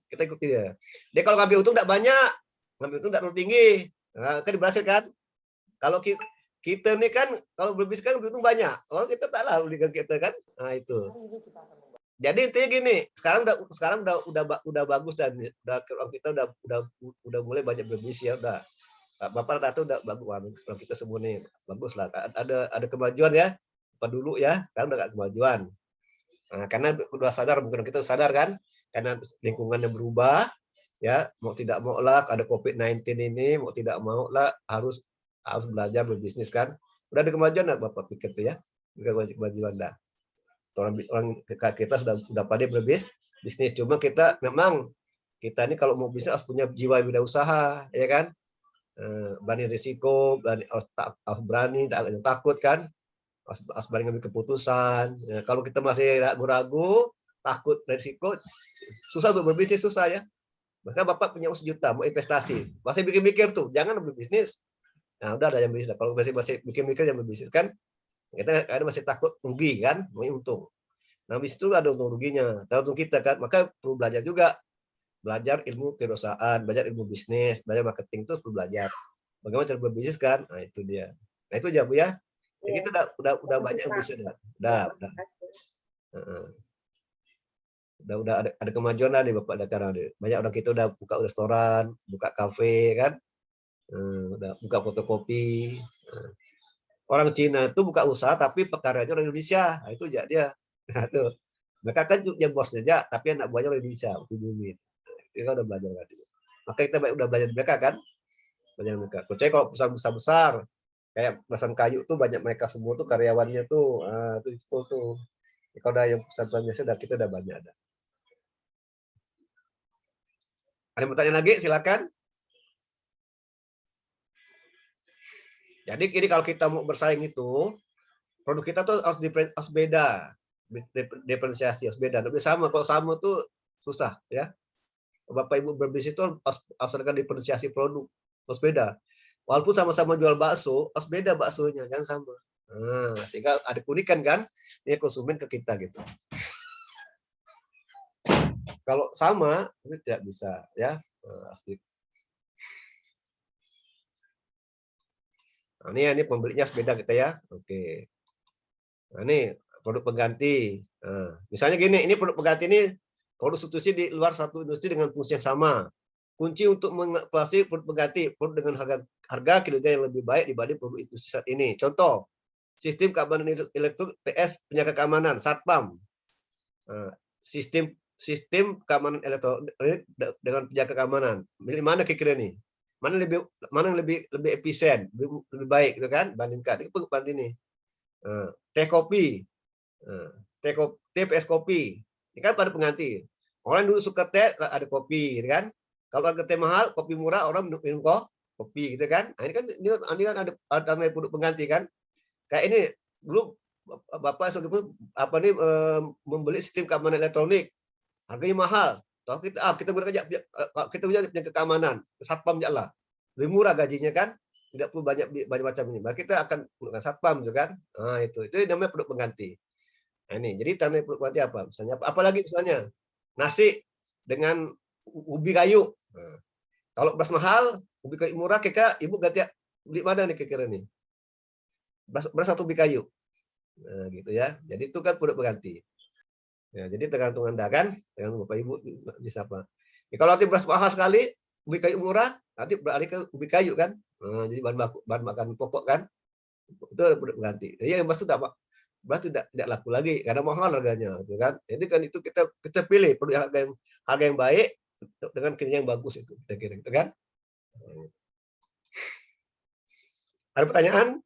Kita ikuti ya. Dia kalau ngambil untung tidak banyak, ngambil untung tidak terlalu tinggi, kan berhasil kan. Kalau kita nih kan kalau berbisnis kan untung banyak, kalau kita tak lah dengan kita kan. Nah itu. Jadi intinya gini, sekarang udah bagus dan kalau kita udah mulai banyak berbisnis ya udah. Bapak rata udah bagus, kalau kita semua nih bagus lah. Ada kemajuan ya. Apa dulu ya, kan udah gak kemajuan. Nah, karena udah sadar, mungkin kita sadar kan, karena lingkungannya berubah, ya mau tidak mau lah ada COVID-19 ini, mau tidak mau lah harus belajar berbisnis kan. Udah ada kemajuan lah Bapak pikir tuh ya, kemajuan dah. Orang kita sudah pandai berbisnis, cuma kita memang kita ini kalau mau bisnis harus punya jiwa wirausaha, ya kan? Berani risiko, harus berani, takut kan? Harus berani ngambil keputusan. Ya, kalau kita masih ragu-ragu, takut risiko, susah untuk berbisnis, susah ya. Maka Bapak punya uang 1 juta, mau investasi, masih mikir-mikir tuh, jangan berbisnis. Nah, udah ada yang bisnis. Kalau masih mikir-mikir yang berbisnis kan, kita kadang masih takut rugi kan, mau untung. Nah, bis itu ada untung ruginya, tahu untung kita kan, maka perlu belajar juga. Belajar ilmu kewirausahaan, belajar ilmu bisnis, belajar marketing, terus perlu belajar. Bagaimana cara berbisnis kan? Nah, itu dia. Nah, itu aja Bu ya. Ya, kita udah banyak yang bisa udah. Udah ada kemajuan lah nih Bapak ada sekarang. Banyak orang kita udah buka restoran, buka kafe kan. Udah buka fotokopi. Orang Cina itu buka usaha tapi pekaranya orang Indonesia. Nah, itu dia. Nah, tuh. Mereka kan juga bosnya aja, tapi anak buahnya orang Indonesia, bumi. Kita udah belajar kan. Maka kita udah belajar mereka kan. Belajar mereka. Percaya kalau perusahaan besar kayak perusahaan kayu tuh banyak mereka semua tuh karyawannya tuh. Itu tuh. Kalau udah yang perusahaan biasa kita udah banyak ada. Ada yang bertanya lagi? Silakan. Jadi ini kalau kita mau bersaing itu, produk kita tuh harus beda, diferensiasi harus beda. Tapi sama, kalau sama tuh susah ya. Bapak Ibu berbisnis itu harus ada diferensiasi produk, harus beda. Walaupun sama-sama jual bakso, harus beda baksonya, kan sama. Sehingga ada keunikan kan, ini konsumen ke kita gitu. Kalau sama itu tidak bisa ya. Nah, ini pembelinya harus beda kita ya. Oke. Nah, ini produk pengganti. Nah, misalnya gini, ini produk pengganti ini produk substitusi di luar satu industri dengan fungsi yang sama. Kunci untuk mengatasi produk pengganti, produk dengan harga kinerja yang lebih baik dibanding produk industri saat ini. Contoh, sistem keamanan elektronik PS penjaga keamanan Satpam. Sistem keamanan elektronik dengan penjaga keamanan. Milih mana kira-kira nih? Mana yang lebih efisien, lebih baik gitu kan? Bandingkan. Itu pengganti ini. Teh kopi. TPS kopi. Ini kan pada pengganti. Orang dulu suka teh, ada kopi, gitu kan? Kalau harga teh mahal, kopi murah, orang minum kopi, gitu kan? Nah, ini kan ada produk pengganti kan? Kayak ini dulu Bapak membeli sistem keamanan elektronik, harganya mahal. Toh kita gunakan penjaga keamanan, Satpam lah, lebih murah gajinya kan? Tidak perlu banyak macam ini. Maka kita akan menggunakan Satpam, gitu kan? Nah, itu namanya produk pengganti. Nah, ini jadi tanda produk pengganti apa? Misalnya apalagi misalnya nasi dengan ubi kayu. Nah, kalau beras mahal, ubi kayu murah, kira Ibu ganti beli mana nih kira-kira nih? Beras atau ubi kayu? Nah, gitu ya. Jadi itu kan produk pengganti. Ya, jadi tergantung Anda kan, tergantung Bapak Ibu bisa apa. Ya, kalau nanti beras mahal sekali, ubi kayu murah, nanti beralih ke ubi kayu kan. Nah, jadi bahan makan pokok kan. Itu ada produk pengganti. Ya, yang beras tidak laku lagi karena mahal harganya, gitu kan? Jadi kan itu kita pilih produk harga yang baik dengan kinerja yang bagus itu kita kira, gitu kan? Ada pertanyaan?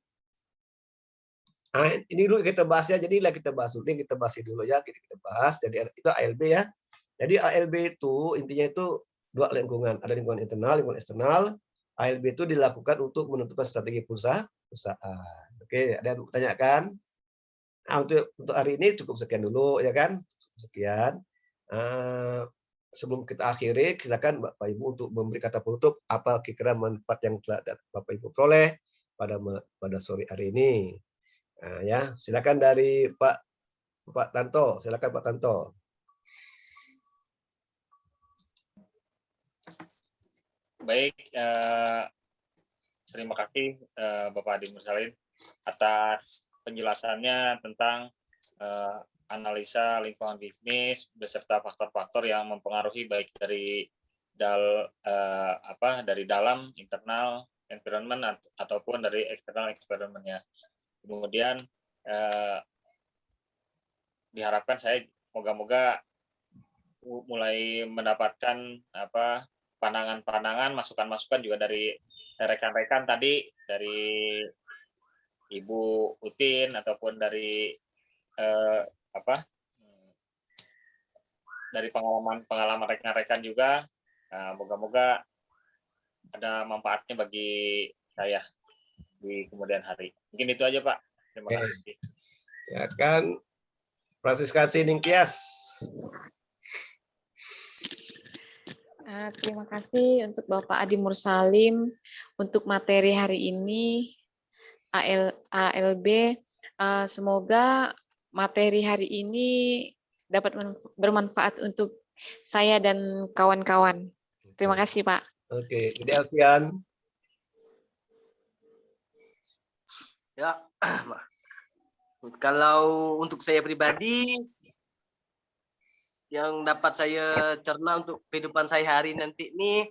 Nah, ini dulu kita bahas ya. Jadi kita bahas dulu, kita bahas dulu ya. Kita bahas. Jadi itu ALB ya. Jadi ALB itu intinya itu dua lingkungan, ada lingkungan internal, lingkungan eksternal. ALB itu dilakukan untuk menentukan strategi perusahaan. Oke, ada yang bertanya kan? Nah, untuk hari ini cukup sekian dulu ya kan, sekian. Sebelum kita akhiri, silakan Bapak Ibu untuk memberi kata penutup apa kira-kira manfaat yang telah Bapak Ibu peroleh pada sore hari ini. Nah, ya, silakan dari Pak Tanto, silakan Pak Tanto. Baik, terima kasih Bapak Adi Mursalin atas penjelasannya tentang analisa lingkungan bisnis beserta faktor-faktor yang mempengaruhi baik dari dalam internal environment ataupun dari eksternal environment-nya. Kemudian diharapkan saya moga-moga mulai mendapatkan pandangan-pandangan, masukan-masukan juga dari rekan-rekan tadi, dari Ibu Utin ataupun dari dari pengalaman rekan-rekan juga Nah, moga-moga ada manfaatnya bagi saya di kemudian hari. Mungkin itu aja, Pak. Terima kasih. Ya kan, Francisca Ningkias. Terima kasih untuk Bapak Adi Mursalim untuk materi hari ini ALB. Semoga materi hari ini dapat bermanfaat untuk saya dan kawan-kawan. Terima kasih, Pak. Oke, jadi Alfian. Ya, kalau untuk saya pribadi, yang dapat saya cerna untuk kehidupan saya hari nanti ini,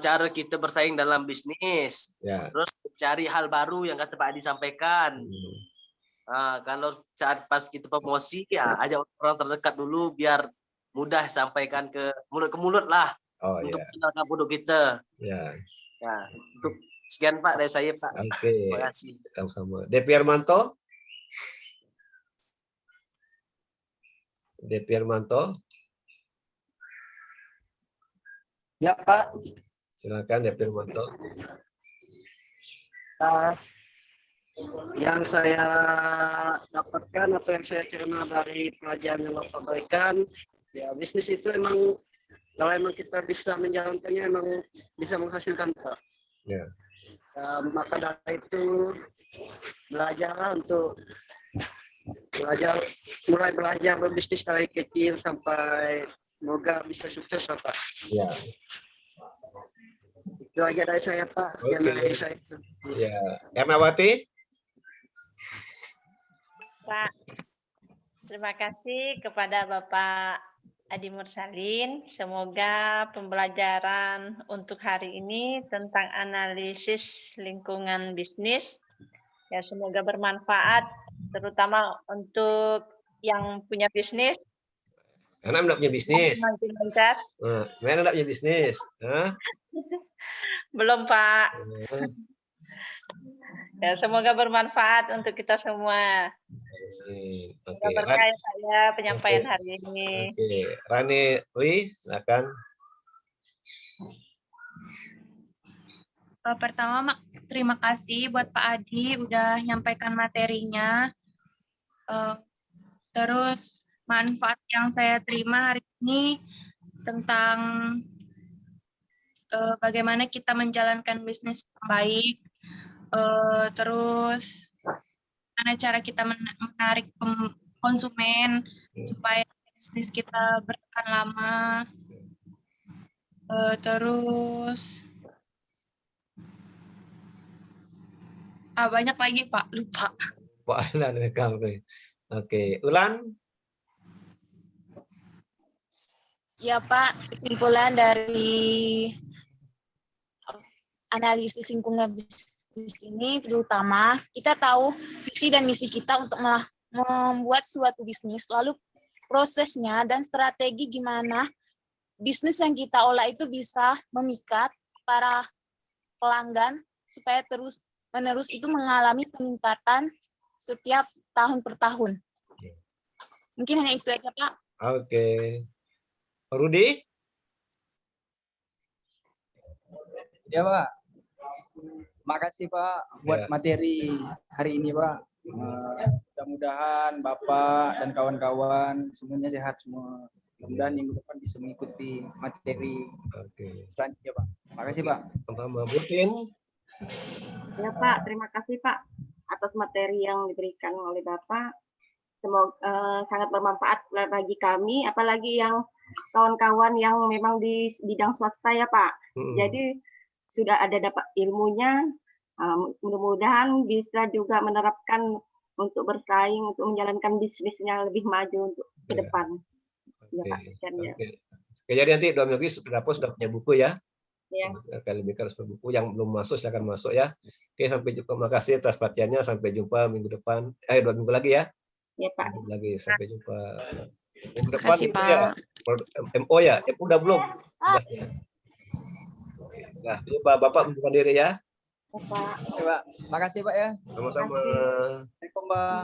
cara kita bersaing dalam bisnis, terus cari hal baru yang kata Pak Adi sampaikan. Kalau saat pas kita promosi, ya ajak orang terdekat dulu biar mudah sampaikan ke mulut lah untuk mengenalkan produk kita. Ya, untuk sekian Pak dari saya, Pak. Oke. Terima kasih. Sama-sama. Depi Armanto. Depi Armanto. Ya, Pak. Silakan Depi Armanto. Yang saya dapatkan atau yang saya cerna dari pelajaran yang Bapak berikan, ya bisnis itu emang kalau emang kita bisa menjalankannya emang bisa menghasilkan, Pak. Ya. Maka dari itu belajar untuk mulai belajar berbisnis dari kecil sampai semoga bisa sukses, Pak. Ya. Itu aja dari saya, Pak. Dari saya. Ya, Ernawati. Pak, terima kasih kepada Bapak Adi Mursalin. Semoga pembelajaran untuk hari ini tentang analisis lingkungan bisnis ya semoga bermanfaat, terutama untuk yang punya bisnis. Anak enggak punya bisnis. Mana enggak punya bisnis? Belum, Pak. Ya, semoga bermanfaat untuk kita semua. Semoga berkah saya penyampaian hari ini. Oke, Rani Wi, silakan. Pertama, terima kasih buat Pak Adi udah nyampaikan materinya. Terus manfaat yang saya terima hari ini tentang bagaimana kita menjalankan bisnis yang baik. Terus gimana cara kita menarik konsumen supaya bisnis kita bertahan lama. Terus banyak lagi, Pak, lupa. Pak Ulan rekam. Oke, Ulan. Ya, Pak, kesimpulan dari analisis lingkungan bisnis ini terutama kita tahu visi dan misi kita untuk membuat suatu bisnis, lalu prosesnya dan strategi gimana bisnis yang kita olah itu bisa memikat para pelanggan supaya terus-menerus itu mengalami peningkatan setiap tahun per tahun. Mungkin hanya itu aja, Pak. Oke. Rudi? Ya, Pak. Makasih, Pak, buat materi hari ini, Pak. Mudah-mudahan Bapak dan kawan-kawan semuanya sehat semua. Mudah-mudahan minggu depan bisa mengikuti materi selanjutnya, Pak. Makasih, Pak. Sama-sama, Butin. Ya, Pak. Terima kasih, Pak, atas materi yang diberikan oleh Bapak. Semoga sangat bermanfaat bagi kami, apalagi yang kawan-kawan yang memang di bidang swasta ya, Pak. Jadi sudah ada dapat ilmunya, mudah-mudahan bisa juga menerapkan untuk bersaing, untuk menjalankan bisnisnya lebih maju untuk ke depan. Ya, Pak. Oke, jadi nanti 2 minggu sudah punya buku ya. Ya. Akan lebih keras buku yang belum masuk silakan masuk ya. Oke, sampai jumpa. Makasih atas perhatiannya. Sampai jumpa minggu depan. 2 minggu lagi ya. Ya, Pak. Minggu lagi sampai jumpa. Minggu depan Makasih, itu Pak. ya. MO ya. Udah belum? Nah, Bapak membuka diri ya. Pak. Makasih, Pak ya. Sama-sama. Assalamualaikum, Pak.